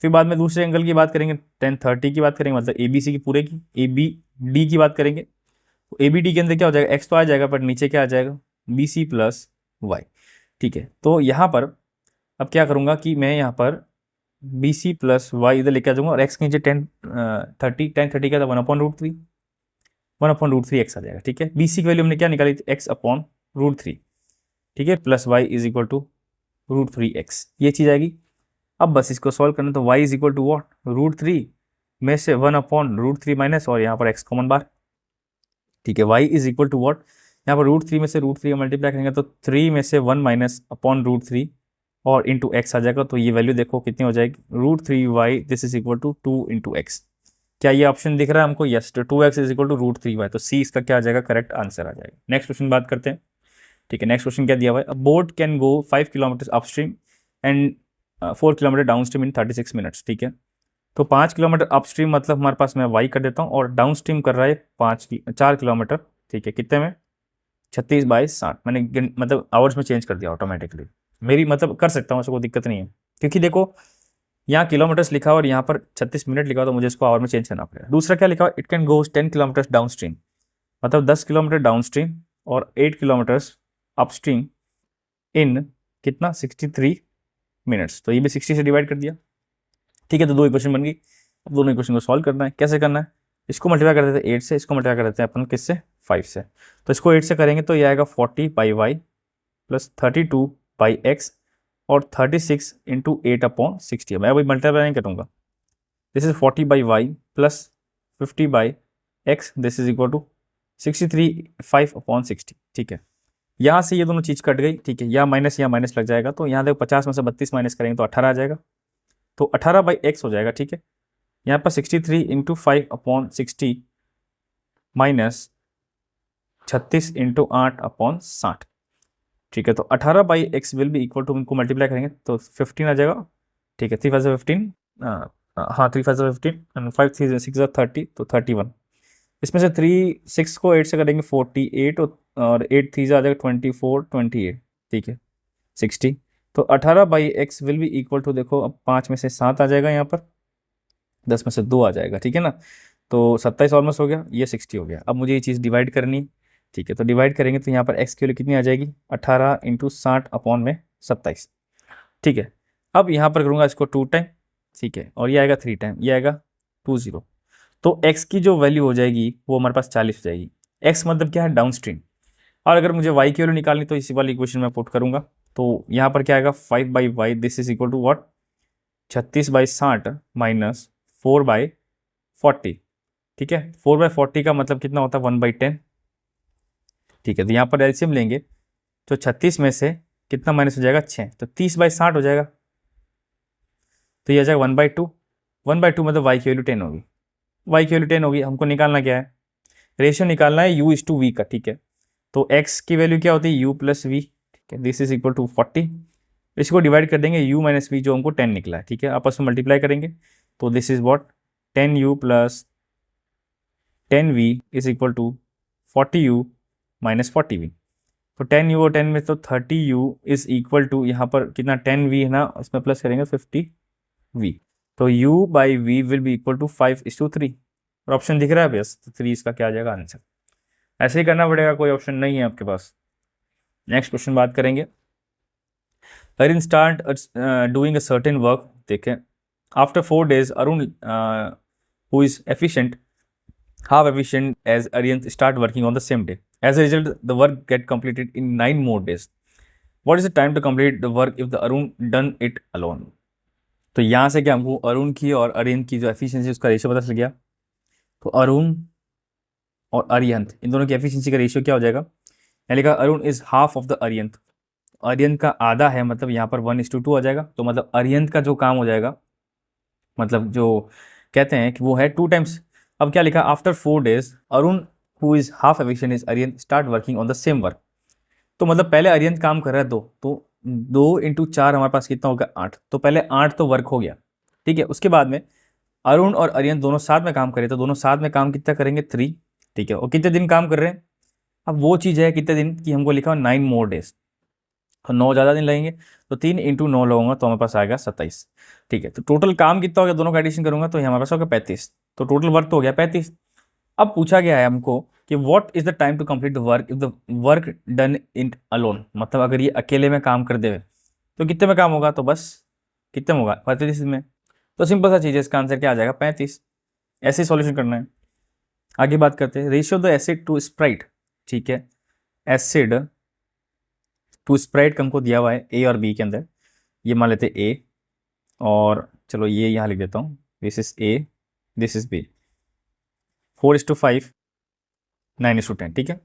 फिर बाद में दूसरे एंगल की बात करेंगे, 1030 की बात करेंगे, मतलब ए बी सी की पूरे की। ए बी डी की बात करेंगे, तो ए बी डी के अंदर क्या हो जाएगा? एक्स तो आ जाएगा, पर नीचे क्या आ जाएगा? B C plus Y. ठीक है, तो यहाँ पर अब क्या करूँगा कि मैं यहाँ पर बी सी प्लस वाई इधर लेके आ जाऊँगा, और एक्स के नीचे 1030 क्या था? 1/√3, 1/√3 एक्स आ जाएगा। ठीक है, बी सी की वैल्यू हमने क्या निकाली थी? X upon √3। ठीक है, plus Y is equal to √3x, ये चीज़ आएगी। अब बस इसको सॉल्व करना, तो y is equal to what? √3 में से 1/√3 माइनस, और यहाँ पर x कॉमन बार। ठीक है, y is equal to what? यहाँ पर √3 में से √3 मल्टीप्लाई करेंगे तो 3 में से 1 माइनस अपॉन √3 और इंटू एक्स आ जाएगा। तो ये वैल्यू देखो कितनी हो जाएगी? √3y, this is equal to 2 into X. क्या ये ऑप्शन दिख रहा है हमको? यस, तो 2x is equal to √3y, तो सी इसका क्या आ जाएगा? करेक्ट आंसर आ जाएगा। नेक्स्ट क्वेश्चन बात करते हैं। ठीक है, नेक्स्ट क्वेश्चन क्या दिया हुआ है? Boat can go 5 kilometre upstream and 4 kilometre downstream in 36 minutes. ठीक है, तो 5 किलोमीटर अपस्ट्रीम मतलब हमारे पास, मैं वाई कर देता हूँ, और डाउनस्ट्रीम कर रहा है 4 किलोमीटर। ठीक है, कितने में? 36/60। मैंने मतलब आवर्स में चेंज कर दिया ऑटोमेटिकली, मेरी मतलब कर सकता हूँ, ऐसा कोई दिक्कत नहीं है। क्योंकि देखो, यहाँ किलोमीटर्स लिखा और यहाँ पर 36 मिनट लिखा, तो मुझे इसको आवर में चेंज करना पड़ेगा। दूसरा क्या लिखा? It can go 10 kilometre downstream, मतलब 10 किलोमीटर डाउनस्ट्रीम और 8 किलोमीटर्स अपस्ट्रीम इन कितना? 63 मिनट्स। तो ये भी 60 से डिवाइड कर दिया। ठीक है, तो दो इक्वेशन बन गई। अब दोनों इक्वेशन को सॉल्व करना है। कैसे करना है? इसको मल्टीप्लाई कर देते हैं 8 से, इसको मल्टीप्लाई कर देते हैं अपन किससे? 5 से। तो इसको 8 से करेंगे तो ये आएगा 40/y प्लस 32/x और 36 इंटू 8/60। मैं वही मल्टीप्लाई नहीं करूँगा। This is 40/y plus 50/x, this is equal to 63 5/60। ठीक है, यहाँ से ये दोनों चीज़ कट गई। ठीक है, यहाँ माइनस लग जाएगा, तो यहाँ देखो 50 में से 32 माइनस करेंगे तो 18 आ जाएगा, तो 18/x हो जाएगा। ठीक है, यहाँ पर 63 इंटू 5/60 माइनस 36 इंटू 8/60। ठीक है, तो 18/x will be equal to, इनको मल्टीप्लाई करेंगे तो 15 आ जाएगा। ठीक है, 3 5 15, हाँ 3 5 15 एंड 5 3 6 30, तो 31। इसमें से 3 6 को 8 से करेंगे 48, और 8 3 आ जाएगा 24 28। ठीक है, 60। तो 18/x will be equal to, देखो अब 5 में से 7 आ जाएगा, यहाँ पर 10 में से 2 आ जाएगा। ठीक है ना, तो 27 ऑलमोस्ट हो गया, ये 60 हो गया। अब मुझे ये चीज़ डिवाइड करनी है। ठीक है, तो डिवाइड करेंगे तो यहाँ पर x की वैल्यू कितनी आ जाएगी, 18 इंटू 60/27। ठीक है, अब यहाँ पर करूँगा इसको 2 टाइम। ठीक है, और ये आएगा 3 टाइम, ये आएगा 20। तो x की जो वैल्यू हो जाएगी वो हमारे पास 40 हो जाएगी। x मतलब क्या है, डाउन स्ट्रीम। और अगर मुझे y की वैल्यू निकालनी तो इसी वाली इक्वेशन में पुट करूंगा। तो यहाँ पर क्या आएगा, 5/y, this is equal to what, 36/60 minus 4/40। ठीक है, 4/40 का मतलब कितना होता है, 1/10। ठीक है, तो यहाँ पर एलसीएम लेंगे तो 36 में से कितना माइनस हो जाएगा, 6, तो 30/60 हो जाएगा। तो ये आ जाएगा 1/2। 1/2 मतलब y की वैल्यू 10 होगी। y की वैल्यू 10 होगी, हमको निकालना क्या है, रेशियो निकालना है u इज टू वी का। ठीक है, तो x की वैल्यू क्या होती है, u प्लस वी। ठीक है, दिस इज इक्वल टू 40। इसको डिवाइड कर देंगे, u माइनस वी जो हमको 10 निकला है। ठीक है, आपस में मल्टीप्लाई करेंगे तो this is what, 10u plus 10v is equal to 40u minus 40v। तो 10u और 10 में तो 30u इज इक्वल टू, यहाँ पर कितना 10v है ना, इसमें प्लस करेंगे 50v। तो u by v will be equal to 5:3। और ऑप्शन दिख रहा है बस, तो 3 इसका क्या आ जाएगा आंसर। ऐसे ही करना पड़ेगा, कोई ऑप्शन नहीं है आपके पास। नेक्स्ट क्वेश्चन बात करेंगे, Arun start doing a certain work. देखें, after 4 days Arun who is efficient, half efficient as Aryan start working on the same day. As a result, the work get completed in 9 more days. What is the time to complete the work if the Arun done it alone? तो यहाँ से क्या हमको अरुण की और अरियन की जो efficiency उसका रेशियो पता चल गया। तो अरुण और अरियंत, इन दोनों की एफिशिएंसी का रेशियो क्या हो जाएगा, मैंने लिखा अरुण इज हाफ ऑफ द अरियंत। अरियंत का आधा है, मतलब यहाँ पर 1:2 आ जाएगा। तो मतलब अरियंत का जो काम हो जाएगा, मतलब जो कहते हैं कि वो है 2 टाइम्स। अब क्या लिखा, after 4 days Arun who is half efficient is अरियंत start working on the same work. तो मतलब पहले अरियंत काम कर रहा है 2, तो 2 इंटू 4 हमारे पास कितना होगा, 8। तो पहले 8 तो वर्क हो गया। ठीक है, उसके बाद में अरुण और अरियंत दोनों साथ में काम करें, तो दोनों साथ में काम कितना करेंगे, 3। ठीक है, और कितने दिन काम कर रहे हैं, अब वो चीज़ है कितने दिन की, हमको लिखा 9 मोर डेज। तो 9 ज़्यादा दिन लगेंगे, तो 3 इंटू 9 लगूंगा तो हमारे पास आएगा 27। ठीक है, तो टोटल काम कितना हो गया, दोनों का एडिशन करूंगा तो हमारे पास होगा 35। तो टोटल वर्क तो हो गया 35। अब पूछा गया है हमको कि what is the time to complete the work if the work done in alone, मतलब अगर ये अकेले में काम कर देवे तो कितने में काम होगा, तो बस कितने में होगा, 35 में। तो सिंपल सा चीज़ है, इसका आंसर क्या आ जाएगा, 35। ऐसे ही सॉल्यूशन करना है। आगे बात करते हैं, ratio the acid to sprite. ठीक है, एसिड टू स्प्राइट हमको दिया हुआ है ए और बी के अंदर। ये मान लेते ए, और चलो ये यहाँ लिख देता हूँ, this is A, this is B. 4:5, 9:10। ठीक है,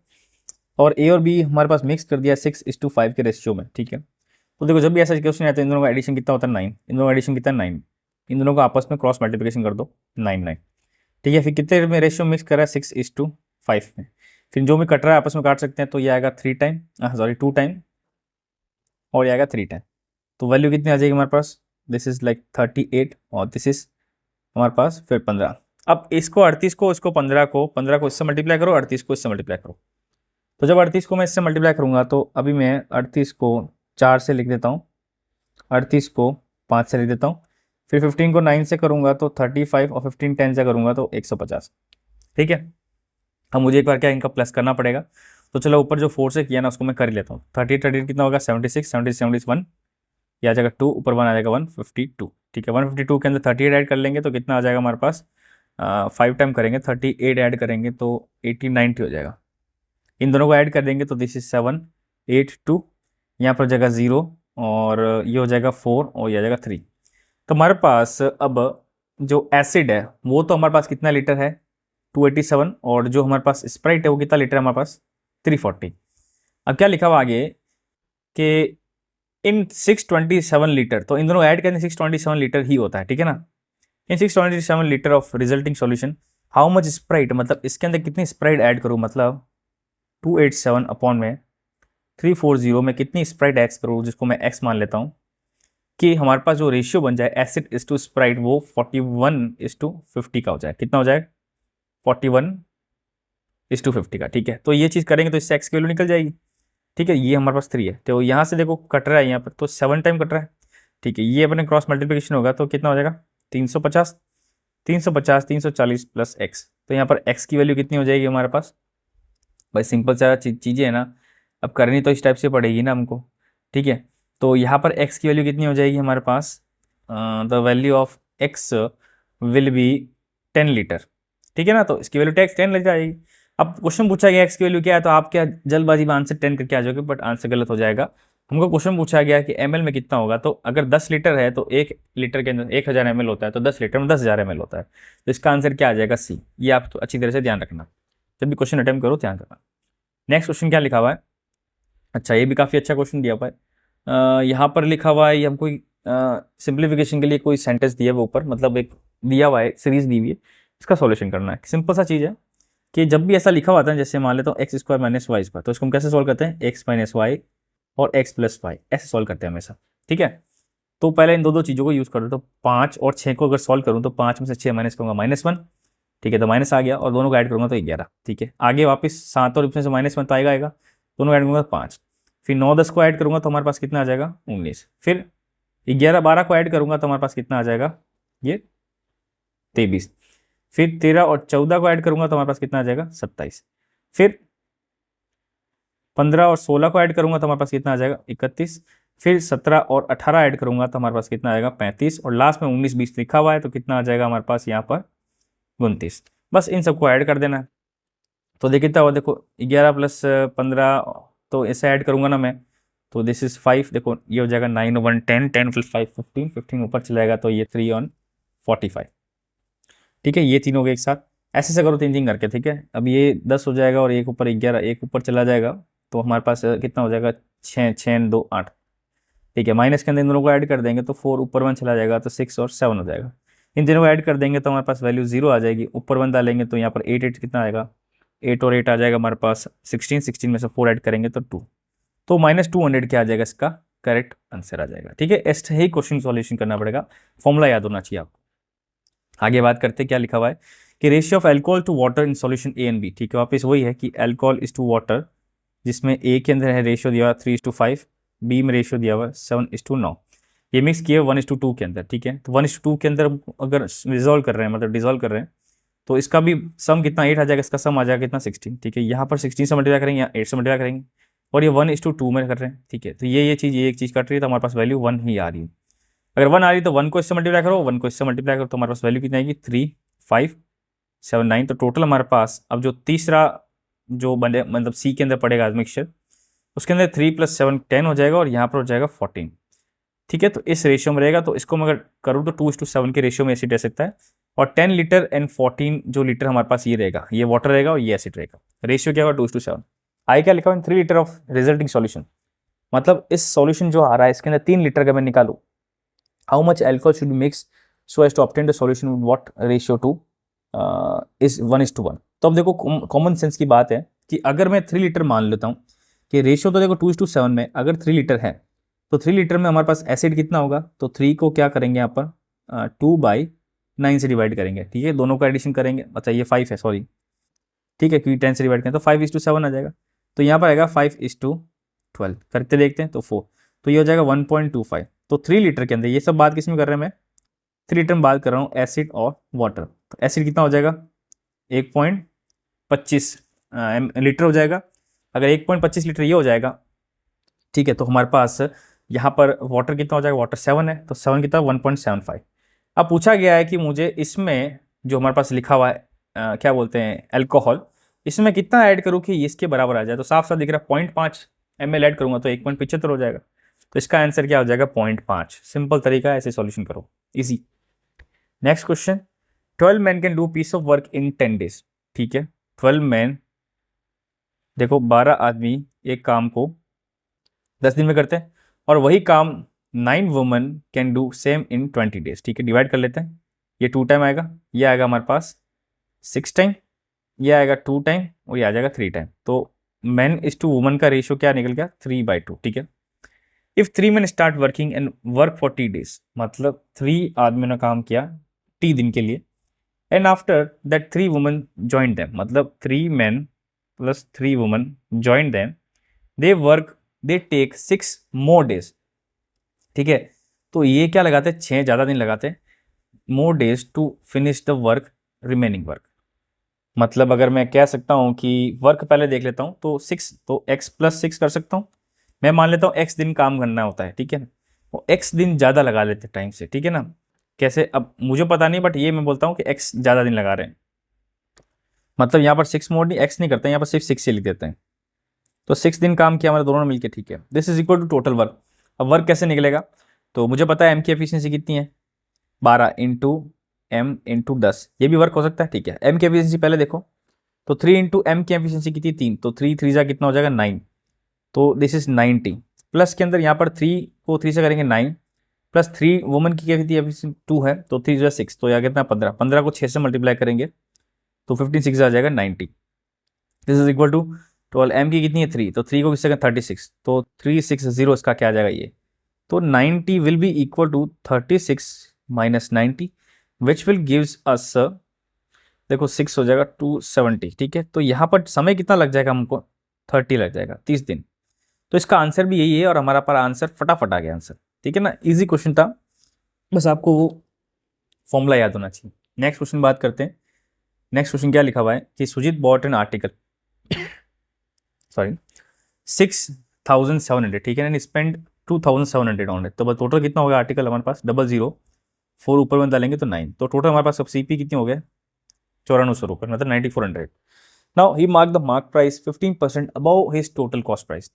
और ए और बी हमारे पास मिक्स कर दिया 6:5 के रेशियो में। ठीक है, तो देखो जब भी ऐसा क्वेश्चन आता है, इन दोनों का एडिशन कितना होता है, 9। इन दोनों का एडिशन कितना है, 9। इन दोनों को आपस में क्रॉस मल्टीप्लिकेशन कर दो, 9 9। ठीक है, फिर कितने में रेशियो मिक्स कर रहा है, 6:5 में। फिर जो भी कट रहा है आपस में काट सकते हैं, तो ये आएगा 3 टाइम, सॉरी 2 टाइम, और ये आएगा 3 टाइम। तो वैल्यू कितनी आ जाएगी हमारे पास, दिस इज लाइक 38, और दिस इज हमारे पास फिर 15। अब इसको 38 को, इसको 15 को इससे मल्टीप्लाई करो, 38 को इससे मल्टीप्लाई करो। तो जब 38 को मैं इससे मल्टीप्लाई करूंगा, तो अभी मैं 38 को 4 से लिख देता हूँ, 38 को 5 से लिख देता हूँ, फिर 15 को 9 से करूंगा तो 35, और 15 10 से करूंगा तो 150। ठीक है, अब मुझे एक बार क्या इनका प्लस करना पड़ेगा। तो चलो ऊपर जो 4 से किया ना उसको मैं कर ही लेता हूँ। 30 कितना होगा, 76, 71, ये आ जाएगा 2, ऊपर 1 आ जाएगा 152। ठीक है, 152 के अंदर 38 ऐड कर लेंगे तो कितना आ जाएगा हमारे पास, 5 टाइम करेंगे 38 ऐड करेंगे तो 80 90 हो जाएगा। इन दोनों को ऐड कर देंगे तो दिस इज 7 8 2, यहाँ पर हो जाएगा 0, और ये हो जाएगा 4, और ये आ जाएगा 3। तो हमारे पास अब जो एसिड है वो तो हमारे पास कितना लीटर है, 287, और जो हमारे पास स्प्राइट है वो कितना लीटर है हमारे पास, 340। अब क्या लिखा हुआ आगे कि इन 627 लीटर, तो इन दोनों ऐड करने 627 लीटर ही होता है। ठीक है ना, इन 627 litre of resulting solution how much Sprite, मतलब इसके अंदर कितनी स्प्राइट ऐड करूँ, मतलब 287 अपॉन में 340 में कितनी स्प्राइट एक्स करूँ, जिसको मैं एक्स मान लेता हूँ, कि हमारे पास जो रेशियो बन जाए एसिड इज टू स्प्राइट वो 41:50 का हो जाए। कितना हो जाए? 41:50 का। ठीक है, तो ये चीज़ करेंगे तो इससे एक्स की वैल्यू निकल जाएगी। ठीक है, ये हमारे पास 3 है, तो यहाँ से देखो कट रहा है यहाँ पर तो 7 टाइम कट रहा है। ठीक है, ये अपने क्रॉस मल्टीप्लिकेशन होगा तो कितना हो जाएगा? 350, 350, 340 प्लस एक्स। तो यहाँ पर एक्स की वैल्यू कितनी हो जाएगी हमारे पास? भाई सिंपल सारा चीज़ें है ना, अब करनी तो इस टाइप से पड़ेगी ना हमको। ठीक है, तो यहाँ पर एक्स की वैल्यू कितनी हो जाएगी हमारे पास? The value of x will be 10 litre. ठीक है ना, तो इसकी वैल्यू टैक्स 10 लग जाएगी। अब क्वेश्चन पूछा गया एक्स की वैल्यू क्या है, तो आप क्या जल्दबाजी में आंसर 10 करके आ जाओगे, बट आंसर गलत हो जाएगा। हमको क्वेश्चन पूछा गया कि एमएल में कितना होगा, तो अगर 10 लीटर है तो 1 लीटर के अंदर 1000 ml होता है, तो 10 लीटर में 10,000 ml होता है। तो इसका आंसर क्या आ जाएगा? सी। ये आप तो अच्छी तरह से ध्यान रखना, जब भी क्वेश्चन अटेम्प्ट करो ध्यान रखना। नेक्स्ट क्वेश्चन क्या लिखा हुआ है? अच्छा, ये भी काफ़ी अच्छा क्वेश्चन दिया हुआ है। यहाँ पर लिखा हुआ है, ये हमको सिंप्लीफिकेशन के लिए कोई सेंटेंस दिया हुआ ऊपर, मतलब एक दिया हुआ है, सीरीज दी हुई है, इसका सॉल्यूशन करना है। सिंपल सा चीज़ है कि जब भी ऐसा लिखा हुआ है, जैसे मान लेता हूँ x square minus y square, तो इसको हम कैसे सॉल्व करते हैं? एक्स माइनस वाई और एक्स प्लस वाई, ऐसे सॉल्व करते हैं हमेशा। ठीक है, तो पहले इन दो दो चीज़ों को यूज़ कर दो, तो 5 और 6 को अगर सॉल्व करूँ तो 5 में से 6 माइनस करूँगा -1। ठीक है, तो माइनस आ गया, और दोनों को ऐड करूँगा तो 11। ठीक है, आगे वापस 7 और इसमें से -1 तो आएगा, दोनों ऐड करूँगा 5। फिर 9 10 को ऐड करूँगा तो हमारे पास कितना आ जाएगा? 19। फिर 11 12 को ऐड करूँगा तो हमारे पास कितना आ जाएगा? ये 23। फिर 13 और 14 को ऐड करूँगा तो हमारे पास कितना आ जाएगा? 27। फिर 15 और 16 को ऐड करूँगा तो हमारे पास कितना आ जाएगा? 31। फिर 17 और 18 ऐड करूँगा तो हमारे पास कितना आएगा? 35। और लास्ट में 19 20 लिखा हुआ है, तो कितना आ जाएगा हमारे पास यहाँ पर? 29। बस इन सबको ऐड कर देना है। तो देखिए कितना हुआ, देखो 11 प्लस 15, तो ऐसे ऐड करूँगा ना मैं, तो दिस इज 5। देखो ये हो जाएगा 9 1 10, 10 प्लस 5 15, 15 ऊपर चला जाएगा, तो ये 3 on 45। ठीक है, ये तीन हो गए एक साथ। ऐसे से करो तीन तीन करके। ठीक है, अब ये 10 हो जाएगा और एक ऊपर 11, एक ऊपर चला जाएगा, तो हमारे पास कितना हो जाएगा? 6 6 2 8। ठीक है, माइनस के अंदर इन दोनों को ऐड कर देंगे तो 4 ऊपर 1 चला जाएगा, तो 6 और 7 हो जाएगा। इन तीनों को ऐड कर देंगे तो हमारे पास वैल्यू 0 आ जाएगी। ऊपर 1 डालेंगे तो यहाँ पर 8 8 कितना आएगा? 8 और 8 आ जाएगा हमारे पास 16, 16 में से 4 ऐड करेंगे तो 2, तो -200 क्या आ जाएगा? इसका करेक्ट आंसर आ जाएगा। ठीक है, ऐसे ही क्वेश्चन सॉल्यूशन करना पड़ेगा, फॉर्मूला याद होना चाहिए आपको। आगे बात करते हैं, क्या लिखा हुआ है कि ratio of alcohol to water in solution A and B. ठीक है, वापस वही है कि अल्कोहल इज टू वाटर, जिसमें ए के अंदर है रेशियो दिया हुआ 3:5, बी में रेशियो दिया हुआ 7:9। ये मिक्स किया 1:2 के अंदर। ठीक है, तो 1:2 के अंदर अगर रिजॉल्व कर रहे हैं, मतलब डिजोल्व कर रहे हैं, तो इसका भी सम कितना 8 आ जाएगा, इसका सम आ जाएगा कितना 16। ठीक है, यहाँ पर 16 से मल्टीप्लाई करेंगे, यहाँ 8 से मल्टीप्लाई करेंगे, और ये 1:2 में कर रहे हैं। ठीक है, तो ये चीज़, ये एक चीज़ कट रही है, तो हमारे पास वैल्यू 1 ही आ रही है। अगर 1 आ रही है तो 1 को इससे मल्टीप्लाई करो, 1 को इससे मल्टीप्लाई करो, तो हमारे पास वैल्यू कितनी आएगी? 3 5 7 9। तो टोटल हमारे पास अब जो तीसरा जो बने, मतलब सी के अंदर पड़ेगा मिक्सचर, उसके अंदर 3 + 7 10 हो जाएगा, और यहाँ पर हो जाएगा 14। ठीक है, तो इस रेशियो में रहेगा, तो इसको मैं अगर करूँ तो 2:7 के रेशियो में एसिड रह सकता है, और 10 लीटर एंड 14 जो लीटर हमारे पास ये रहेगा, ये वाटर रहेगा और ये एसिड रहेगा। रेशियो क्या होगा? 2:7। आई क्या लिखा हुआ? 3 लीटर ऑफ रिजल्टिंग सॉल्यूशन, मतलब इस सॉल्यूशन जो आ रहा है इसके अंदर 3 लीटर का मैं निकालूँ, how much alcohol should be mix so as to obtain the solution with what ratio to is 1:1। तो अब देखो कॉमन सेंस की बात है कि अगर मैं 3 लीटर मान लेता हूँ कि रेशियो, तो देखो 2:7 में अगर 3 लीटर है, तो 3 लीटर में हमारे पास एसिड कितना होगा? तो 3 को क्या करेंगे यहाँ पर 2/9 से डिवाइड करेंगे। ठीक है, दोनों का एडिशन करेंगे। अच्छा ये 5 है, सॉरी। ठीक है, क्योंकि 10 से डिवाइड करें तो 5:7 आ जाएगा, तो यहाँ पर आएगा 5:12। करते देखते हैं तो 4, तो ये हो जाएगा 1.25। तो 3 लीटर के अंदर, ये सब बात किस में कर रहे हैं? मैं 3 लीटर में बात कर रहा हूँ एसिड और वाटर। तो एसिड कितना हो जाएगा? 1.25 लीटर हो जाएगा। अगर 1.25 लीटर ये हो जाएगा, ठीक है, तो हमारे पास यहाँ पर वाटर कितना हो जाएगा? वाटर 7 है, तो 7 कितना? 1.75। अब पूछा गया है कि मुझे इसमें जो हमारे पास लिखा हुआ है क्या बोलते हैं, अल्कोहल, इसमें कितना ऐड करूँ कि इसके बराबर आ जाए? तो साफ साफ दिख रहा है 0.5 ml ऐड करूँगा तो 1.75 हो जाएगा, तो इसका आंसर क्या हो जाएगा? 0.5। सिंपल तरीका है, ऐसे सॉल्यूशन करो, easy. Next question, 12 man can do piece of work in 10 days। ठीक है, 12 मैन, देखो 12 आदमी एक काम को 10 दिन में करते हैं, और वही काम 9 woman can do same in 20 days। ठीक है, डिवाइड कर लेते हैं, ये 2 टाइम आएगा, ये आएगा हमारे पास 6 टाइम, ये आएगा 2 टाइम, और ये आ जाएगा 3 टाइम। तो मैन इज टू वुमन का रेशियो क्या निकल गया 3/2, ठीक है। If 3 men start working and work for T days, मतलब 3 आदमियों ने काम किया T दिन के लिए, and after that 3 women join them, मतलब 3 men plus 3 women join them, they work, they take 6 more days, ठीक है। तो ये क्या लगाते हैं, 6 ज़्यादा दिन लगाते, more days to finish the work, remaining work. मतलब अगर मैं कह सकता हूँ कि वर्क पहले देख लेता हूँ, तो 6, तो x+6 कर सकता हूँ। मैं मान लेता हूँ x दिन काम करना होता है, ठीक है ना, वो x दिन ज़्यादा लगा लेते टाइम से, ठीक है ना। कैसे, अब मुझे पता नहीं, बट ये मैं बोलता हूँ कि x ज़्यादा दिन लगा रहे हैं, मतलब यहाँ पर 6 मोड नहीं, x नहीं करते हैं, यहाँ पर सिर्फ 6 ही लिख देते हैं। तो 6 दिन काम किया हमारे दोनों ने मिलकर, ठीक है। This is equal to total work. अब वर्क कैसे निकलेगा, तो मुझे पता है m की एफिशिएंसी कितनी है, 12 इंटू m इंटू 10, ये भी वर्क हो सकता है, ठीक है। m की एफिशिएंसी पहले देखो, तो 3 इंटू एम की एफिशिएंसी कितनी, 3, तो 3 3 जा कितना हो जाएगा 9, तो दिस इज 90। प्लस के अंदर यहाँ पर 3 को 3 से करेंगे 9, प्लस 3 वुमन की कितनी एफिशिएंसी 2 है, तो 3 जो 6, तो यहाँ कितना 15, 15 को 6 से मल्टीप्लाई करेंगे तो 15 6 आ जाएगा 90। This is equal to 12, M की कितनी है 3, तो 3 को किससे 36, तो 360 इसका क्या आ जाएगा ये, तो 90 will be equal to 36 minus 90, which will gives us, देखो 6 हो जाएगा 270, ठीक है। तो यहाँ पर समय कितना लग जाएगा हमको, 30 लग जाएगा, 30 दिन। तो इसका आंसर भी यही है, और हमारा पर आंसर फटाफट आ गया आंसर, ठीक है ना, इजी क्वेश्चन था, बस आपको वो फॉर्मूला याद होना चाहिए। नेक्स्ट क्वेश्चन बात करते हैं। नेक्स्ट क्वेश्चन क्या लिखा हुआ है कि Sujit bought an article, sorry 6,700, ठीक है ना, स्पेंड 2,700 ऑन इट। तो बस टोटल कितना हो गया आर्टिकल हमारे पास, 004 ऊपर में डालेंगे तो 9, तो टोटल हमारे पास अब सीपी कितनी हो गया 9400 रुपये, मतलब 9400। Now he mark the mark price 15% above his total cost price.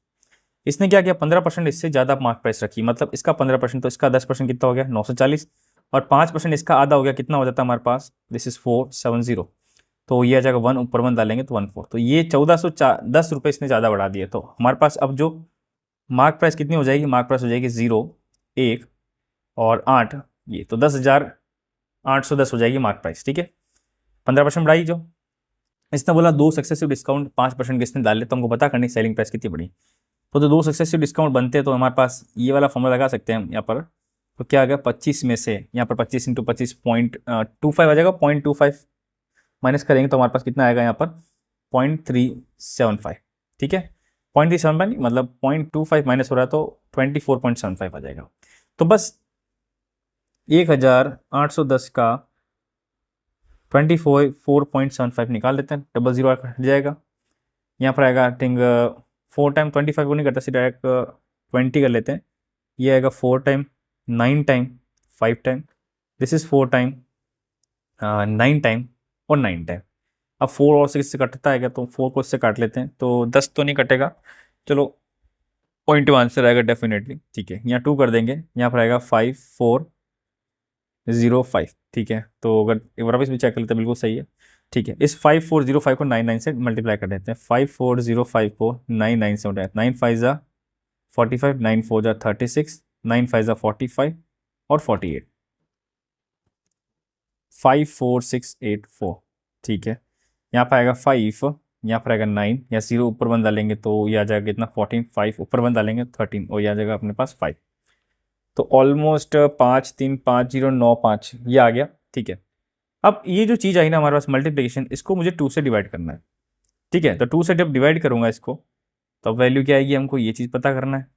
इसने क्या किया, 15% इससे ज़्यादा मार्क प्राइस रखी, मतलब इसका 15%, तो इसका 10% कितना हो गया 940, और 5% इसका आधा हो गया, कितना हो जाता है हमारे पास, दिस इज 470, तो ये आ जाएगा 1 ऊपर 1 डालेंगे तो 14, तो ये 1410 रुपये इसने ज़्यादा बढ़ा दिए। तो हमारे पास अब जो मार्क प्राइस कितनी हो जाएगी, मार्क प्राइस हो जाएगी 0, 1 और 8, ये तो 10,810 हो जाएगी मार्क प्राइस, ठीक है। 15% बढ़ाई जो इसने बोला, 2 सक्सेसिव डिस्काउंट 5% के इसने डाले, तो हमको पता करनी सेलिंग प्राइस कितनी बड़ी, तो 2 सक्सेसिव डिस्काउंट बनते हैं, तो हमारे पास ये वाला फॉर्मूला लगा सकते हैं हम यहाँ पर। तो क्या आ गया 25 में से, यहाँ पर 25 इंटू 25 0.25 आ जाएगा, 0.25 माइनस करेंगे तो हमारे पास कितना आएगा यहाँ पर 0.375, ठीक है। 0.375 नहीं, मतलब 0.25 माइनस हो रहा है तो 24.75 आ जाएगा। तो बस 1,810 का 24.75 निकाल देते हैं, 00 हट जाएगा। यहाँ पर आएगा आई थिंक 4 टाइम 25 को नहीं करता, सीधा डायरेक्ट 20 कर लेते हैं। ये आएगा 4 time, 9 time, 5 time, this is 4 time, 9 time और 9 टाइम। अब 4 और 6 से कटता है क्या, तो 4 को इससे काट लेते हैं, तो 10 तो नहीं कटेगा, चलो पॉइंट आंसर आएगा डेफिनेटली, ठीक है। यहाँ 2 कर देंगे, यहाँ पर आएगा 5405, ठीक है। तो अगर एक बार वापस भी चेक कर लेते हैं, बिल्कुल सही है, ठीक है। इस 5405 को 99 से मल्टीप्लाई कर देते हैं, 5405 को 99 से उठाए, 9 5 जा 45, 9 4 जा 36, 9 5 जा 45 और 48, 54684, ठीक है। यहाँ पर आएगा 5, यहाँ पर आएगा 9, या 0 ऊपर 1 डालेंगे तो ये आ जाएगा कितना 14, 5 ऊपर 1 डालेंगे 13, और ये आ जाएगा अपने पास 5, तो ऑलमोस्ट 535095 ये आ गया, ठीक है। अब ये जो चीज़ आई ना हमारे पास मल्टीप्लिकेशन, इसको मुझे 2 से डिवाइड करना है, ठीक है। तो 2 से जब डिवाइड करूंगा इसको, तो वैल्यू क्या आएगी, हमको ये चीज़ पता करना है,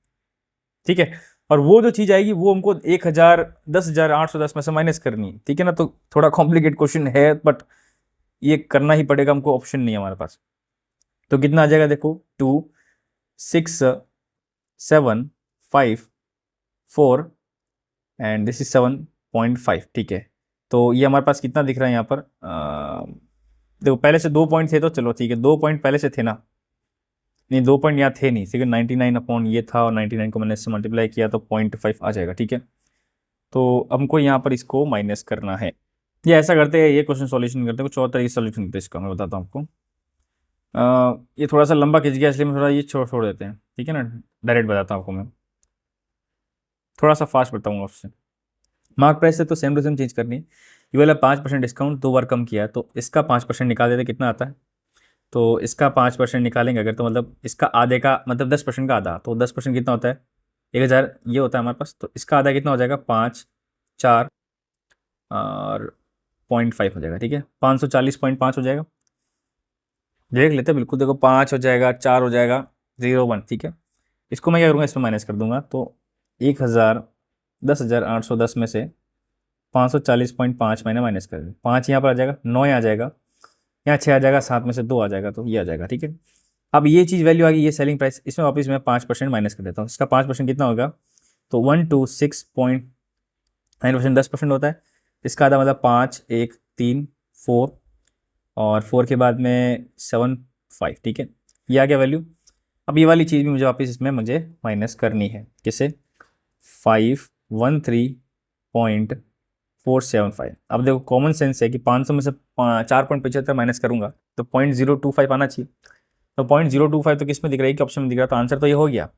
ठीक है। और वो जो चीज़ आएगी वो हमको 1,000 10,810 में से माइनस करनी है, ठीक है ना। तो थोड़ा कॉम्प्लिकेट क्वेश्चन है, बट ये करना ही पड़ेगा हमको, ऑप्शन नहीं है हमारे पास। तो कितना आ जाएगा देखो, 2 6 7 5 4 एंड दिस इज 7.5, ठीक है। तो ये हमारे पास कितना दिख रहा है यहाँ पर, देखो पहले से 2 पॉइंट थे, तो चलो ठीक है, 2 पॉइंट पहले से थे ना, नहीं 2 पॉइंट यहाँ थे नहीं, ठीक है। 99 अपॉन ये था, और 99 को मैंने इससे मल्टीप्लाई किया तो 0.5 आ जाएगा, ठीक है। तो हमको यहाँ पर इसको माइनस करना है, ये ऐसा करते हैं, ये क्वेश्चन सॉल्यूशन करते हैं, कुछ और तरीके सॉल्यूशन करते हैं इसका, मैं बताता हूँ आपको। ये थोड़ा सा लंबा खिंच गया, इसलिए मैं थोड़ा ये छोड़ छोड़ देते हैं, ठीक है ना, डायरेक्ट बताता हूँ आपको मैं, थोड़ा सा फास्ट बताऊँगा उससे। मार्क प्राइस से तो सेम टू सेम चेंज करनी है, ये वाला 5% डिस्काउंट 2 बार कम किया है, तो इसका 5% निकाल देते कितना आता है, तो इसका 5% निकालेंगे अगर, तो मतलब इसका आधे का मतलब 10% का आधा, तो 10% कितना होता है 1000 ये होता है हमारे पास, तो इसका आधा कितना हो जाएगा 5 4 और 0.5 हो जाएगा, ठीक है 540.5 हो जाएगा। देख लेते हैं बिल्कुल, देखो 5 हो जाएगा, 4 हो जाएगा, 0 1, ठीक है। इसको मैं क्या करूँगा, इसमें माइनस कर दूंगा, तो 1000 10,810 में से 540.5 मैंने माइनस कर दिया, 5 यहाँ पर आ जाएगा, 9 यहाँ आ जाएगा, यहाँ 6 आ जाएगा, 7 में से 2 आ जाएगा, तो ये आ जाएगा, ठीक है। अब ये चीज़ वैल्यू आ गई, ये सेलिंग प्राइस, इसमें वापस मैं 5% माइनस कर देता हूँ, इसका 5% कितना होगा, तो 126.9%, 10% होता है। इसका आधा मतलब 5 1 3 4 और 4 के बाद में 7 5, ठीक है, ये आ गया वैल्यू। अब ये वाली चीज़ भी मुझे वापस इसमें मुझे माइनस करनी है, किसे 513.475। अब देखो कॉमन सेंस है कि 500 में से 4.75 माइनस करूंगा तो 0.025 आना चाहिए, तो 0.025 तो किस में दिख रहा है कि ऑप्शन में दिख रहा है, तो आंसर तो ये हो गया।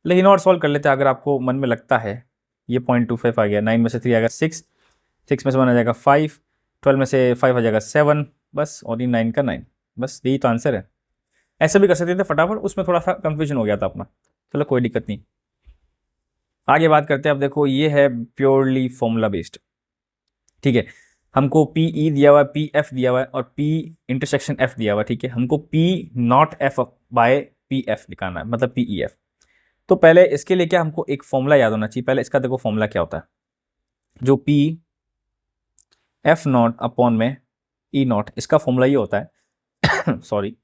लेकिन और सॉल्व कर लेते हैं, अगर आपको मन में लगता है ये 0.25 आ गया, 9 में से 3 आ गया 6, 6 में से 1 आ जाएगा 5, 12 में से 5 आ जाएगा 7, बस, और ये 9 का 9, बस यही तो आंसर है। ऐसे भी कर सकते थे फटाफट, उसमें थोड़ा सा कंफ्यूजन हो गया था अपना, चलो कोई दिक्कत नहीं। आगे बात करते हैं, अब देखो ये है प्योरली फॉर्मूला बेस्ड, ठीक है। हमको पी ई दिया हुआ है, पी एफ दिया हुआ है और पी इंटरसेक्शन एफ दिया हुआ है, ठीक है। हमको P not F by P F निकालना है, मतलब पी ई एफ। तो पहले इसके लिए क्या हमको एक फॉर्मूला याद होना चाहिए, पहले इसका देखो फॉर्मूला क्या होता है, जो पी एफ नॉट अपॉन में ई नॉट, इसका फॉर्मूला ये होता है sorry,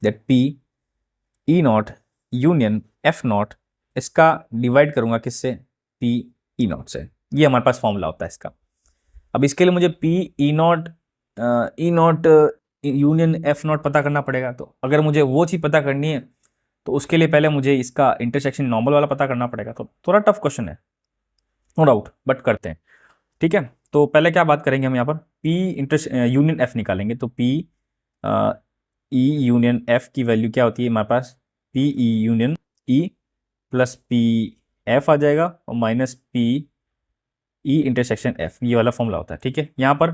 that P E not union F not, इसका डिवाइड करूंगा किससे, पी ई नॉट से, ये हमारे पास फॉर्मूला होता है इसका। अब इसके लिए मुझे P E not union F not पता करना पड़ेगा, तो अगर मुझे वो चीज़ पता करनी है तो उसके लिए पहले मुझे इसका इंटरसेक्शन नॉर्मल वाला पता करना पड़ेगा, तो थोड़ा टफ क्वेश्चन है नो डाउट, बट करते हैं, ठीक है। तो पहले क्या बात करेंगे हम यहाँ पर, पी यूनियन एफ निकालेंगे, तो पी ई यूनियन एफ की वैल्यू क्या होती है हमारे पास, P E union E plus P F आ जाएगा और minus P E intersection F, ये वाला फॉर्मूला होता है, ठीक है। यहाँ पर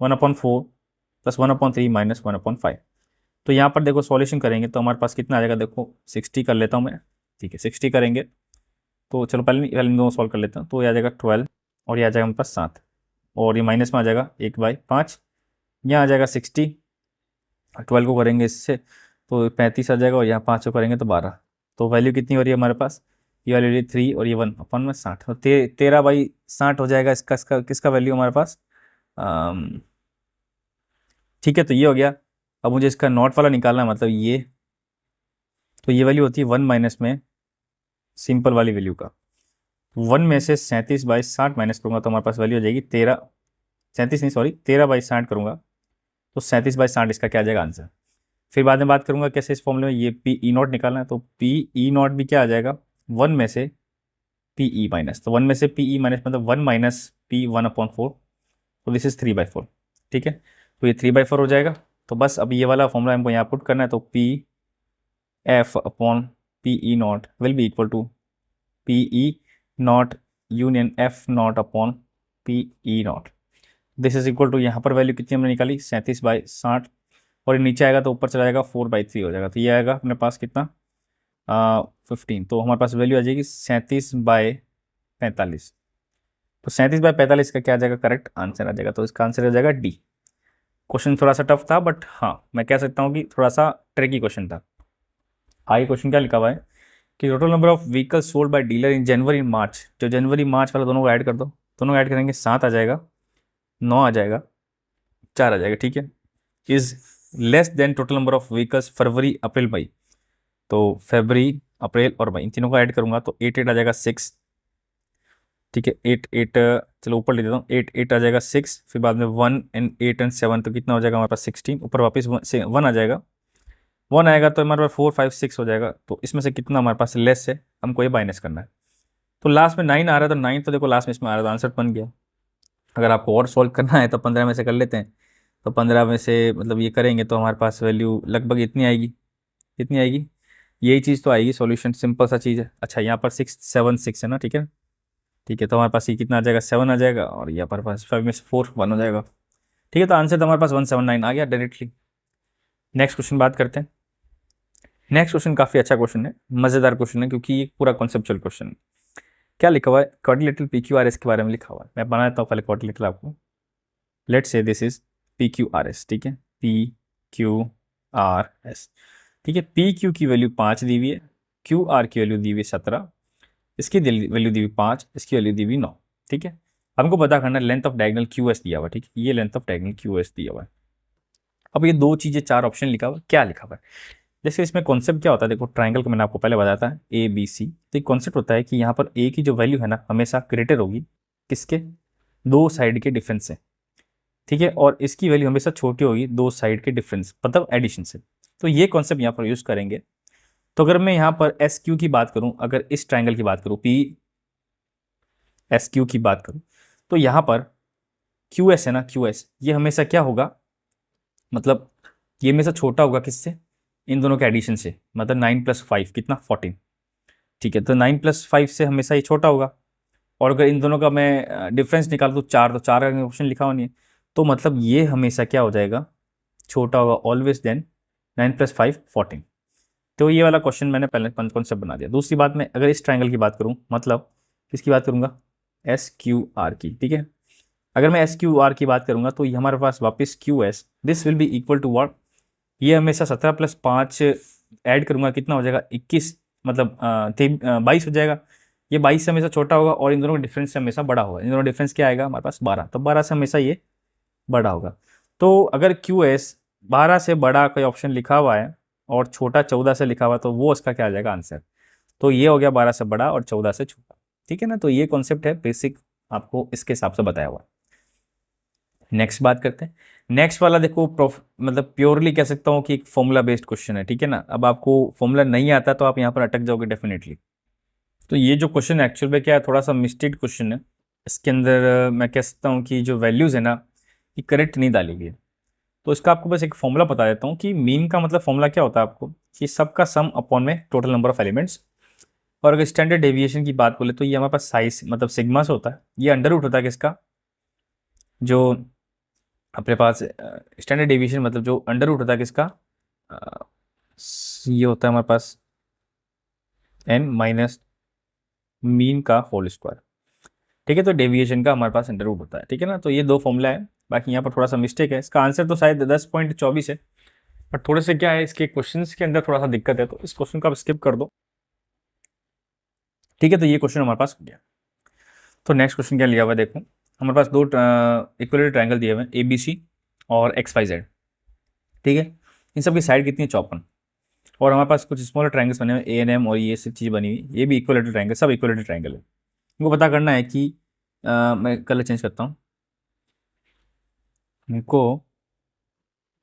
1/4 प्लस 1/3 माइनस 1/5, तो यहाँ पर देखो सॉल्यूशन करेंगे तो हमारे पास कितना आ जाएगा, देखो 60 कर लेता हूँ मैं, ठीक है 60 करेंगे, तो चलो पहले इन दोनों सॉल्व कर लेते हैं, तो ये आ जाएगा 12 और ये आ जाएगा हमारे पास 7, और ये माइनस में आ जाएगा 1/5, यहाँ आ जाएगा 60, 12 को करेंगे इससे तो 35 आ जाएगा, और यहाँ 5 को करेंगे तो 12, तो वैल्यू कितनी हो रही है हमारे पास, ये वाली 3 और ये 1/60, तो 13/60 हो जाएगा इसका किसका वैल्यू हमारे पास, ठीक है। तो ये हो गया। अब मुझे इसका नॉट वाला निकालना है, मतलब ये, तो ये वैल्यू होती है 1 माइनस में सिंपल वाली वैल्यू का, 1 में से 37/60 माइनस करूँगा तो हमारे पास वैल्यू हो जाएगी 13, 37 नहीं सॉरी 13/60 करूँगा तो 37/60 इसका क्या आ जाएगा आंसर। फिर बाद में बात करूँगा कैसे इस फॉर्मूले में ये पी ई नॉट निकालना है, तो पी ई नॉट भी क्या आ जाएगा 1 में से पी ई माइनस, तो 1 में से पी ई माइनस मतलब 1 माइनस पी 1/4, तो दिस इज 3/4, ठीक है। तो ये 3/4 हो जाएगा। तो बस अब ये वाला फॉर्मूला हमको यहाँ पुट करना है, तो P F upon P E not will be equal to P E not union F not upon P E not, this is equal to, यहाँ पर वैल्यू कितनी हमने निकाली 37/60, और ये नीचे आएगा तो ऊपर चला जाएगा 4/3 हो जाएगा, तो ये आएगा अपने पास कितना 15, तो हमारे पास वैल्यू आ जाएगी 37/45, तो 37/45 का क्या आ जाएगा करेक्ट आंसर आ जाएगा, तो इसका आंसर आ जाएगा डी। क्वेश्चन थोड़ा सा टफ था, बट हाँ मैं कह सकता हूँ कि थोड़ा सा ट्रिकी क्वेश्चन था। आगे क्वेश्चन क्या लिखा हुआ है कि total number of vehicles sold by dealer in January March, जो जनवरी मार्च वाला दोनों को ऐड कर दो, दोनों ऐड करेंगे 7 आ जाएगा, 9 आ जाएगा, 4 आ जाएगा, ठीक है। Is less than total number of vehicles February April May, तो फरवरी अप्रैल और मई इन तीनों को ऐड करूंगा तो 8 8 आ जाएगा 6, ठीक है 8 8, चलो ऊपर ले देता हूँ, 8 8 आ जाएगा 6, फिर बाद में 1 एंड 8 एंड 7, तो कितना हो जाएगा हमारे पास 16, ऊपर वापस 1 आ जाएगा, 1 आएगा तो हमारे पास 4 5 6 हो जाएगा, तो इसमें से कितना हमारे पास लेस है हमको ये माइनस करना है। तो लास्ट में 9 आ रहा है, तो 9 तो देखो लास्ट में इसमें आ रहा है, तो आंसर बन गया। अगर आपको और सॉल्व करना है तो 15 में से कर लेते हैं, तो 15 में से मतलब ये करेंगे तो हमारे पास वैल्यू लगभग इतनी आएगी, कितनी आएगी, यही चीज़ तो आएगी, सॉल्यूशन सिंपल सा चीज़ है। अच्छा यहाँ पर 6 7 6 है ना, ठीक है, ठीक है, तो हमारे पास ये कितना आ जाएगा 7 आ जाएगा, और यहाँ पर पास 5 में से 4 1 हो जाएगा, ठीक है। तो आंसर तो हमारे पास 179 आ गया डायरेक्टली। नेक्स्ट क्वेश्चन बात करते हैं। नेक्स्ट क्वेश्चन काफ़ी अच्छा क्वेश्चन है, मज़ेदार क्वेश्चन है, क्योंकि ये पूरा कॉन्सेप्चुअल क्वेश्चन है। क्या लिखा हुआ है, quadrilateral P Q R S के बारे में लिखा हुआ है। मैं बना देता हूँ पहले क्वाड्रिलेटरल आपको। Let's say this is P Q R S, ठीक है, पी क्यू आर एस, ठीक है। पी क्यू की वैल्यू 5 दी हुई है, क्यू आर की वैल्यू दी हुई है 17, इसकी वैल्यू दी हुई 5, इसकी वैल्यू दी हुई 9, ठीक है। हमको पता करना length of diagonal Q S दिया हुआ है, ठीक है, ये length of diagonal Q S दिया हुआ है। अब ये दो चीज़ें, चार ऑप्शन लिखा हुआ है, क्या लिखा हुआ है। जैसे इसमें कॉन्सेप्ट क्या होता है, देखो ट्राइंगल को मैंने आपको पहले बताया था ए बी सी, तो एक कॉन्सेप्ट होता है कि यहाँ पर ए की जो वैल्यू है ना हमेशा ग्रेटर होगी किसके, दो साइड के डिफरेंस से, ठीक है, और इसकी वैल्यू हमेशा छोटी होगी दो साइड के डिफरेंस मतलब एडिशन से। तो ये कॉन्सेप्ट यहाँ पर यूज़ करेंगे। तो अगर मैं यहाँ पर एस क्यू की बात करूँ, अगर इस ट्राइंगल की बात करूँ, पी एस क्यू की बात करूँ, तो यहाँ पर क्यू एस है ना, क्यू एस ये हमेशा क्या होगा, मतलब ये हमेशा छोटा होगा किससे, इन दोनों के एडिशन से, मतलब 9 + 5 कितना 14, ठीक है। तो 9 + 5 से हमेशा ये छोटा होगा, और अगर इन दोनों का मैं डिफरेंस निकाल दूँ 4, तो 4 का ऑप्शन लिखा हुआ नहीं है, तो मतलब ये हमेशा क्या हो जाएगा, छोटा होगा ऑलवेज देन 9 + 5 14। तो ये वाला क्वेश्चन मैंने पहले कॉन्सेप्ट बना दिया। दूसरी बात, मैं अगर इस ट्राइंगल की बात करूँ, मतलब किसकी बात करूँगा, एस क्यू आर की, ठीक है। अगर मैं एस क्यू आर की बात करूँगा तो ये हमारे पास वापस Q S, this will be equal to what, ये हमेशा 17 + 5 ऐड करूँगा कितना हो जाएगा 21, मतलब 22 हो जाएगा। ये 22 से हमेशा छोटा होगा और इन दोनों का डिफरेंस से हमेशा बड़ा होगा। इन दोनों डिफरेंस क्या आएगा हमारे पास 12, तो 12 से हमेशा ये बड़ा होगा। तो अगर क्यू एस 12 से बड़ा कोई ऑप्शन लिखा हुआ है और छोटा 14 से लिखा हुआ है, तो वो उसका क्या आ जाएगा आंसर। तो ये हो गया 12 से बड़ा और 14 से छोटा, ठीक है ना। तो ये कॉन्सेप्ट है बेसिक, आपको इसके हिसाब से बताया हुआ है। नेक्स्ट बात करते हैं। नेक्स्ट वाला देखो मतलब प्योरली कह सकता हूँ कि एक फॉर्मूला बेस्ड क्वेश्चन है, ठीक है ना। अब आपको फॉर्मूला नहीं आता तो आप यहाँ पर अटक जाओगे डेफिनेटली। तो ये जो क्वेश्चन एक्चुअल में क्या है, थोड़ा सा मिस्टेड क्वेश्चन है। इसके अंदर मैं कह सकता हूँ कि जो वैल्यूज़ है ना ये करेक्ट नहीं डाली गई है। तो इसका आपको बस एक फॉर्मूला बता देता हूँ कि मीन का मतलब फॉर्मूला क्या होता है आपको, कि सबका सम अपॉन में टोटल नंबर ऑफ एलिमेंट्स। और अगर स्टैंडर्ड डेविएशन की बात बोले तो ये हमारे पास साइज मतलब सिग्मा से होता है, ये अंडर रूट होता है किसका, जो अपने पास स्टैंडर्ड डेविएशन मतलब जो अंडर रूट होता है किसका, अ, ये होता है हमारे पास n माइनस मीन का होल स्क्वायर, ठीक है। तो डेविएशन का हमारे पास अंडर रूट होता है, ठीक है ना। तो ये दो फॉर्मूला है, बाकी यहाँ पर थोड़ा सा मिस्टेक है। इसका आंसर तो शायद 10.24 है, बट थोड़े से क्या है इसके क्वेश्चंस के अंदर थोड़ा सा दिक्कत है, तो इस क्वेश्चन को आप स्किप कर दो, ठीक है। तो ये क्वेश्चन हमारे पास हो गया। तो नेक्स्ट क्वेश्चन क्या लिया हुआ है देखो, हमारे पास दो इक्वल ट्रायंगल दिए हुए हैं ए बी सी और एक्स वाई जेड, ठीक है। इन सब की साइड कितनी है 54, और हमारे पास कुछ स्मॉलर ट्रायंगल्स बने हुए ए एन एम और ये सब चीज़ बनी हुई, ये भी इक्वल ट्रायंगल, सब इक्वल ट्रायंगल है। इनको पता करना है कि मैं कलर चेंज करता हूँ, इनको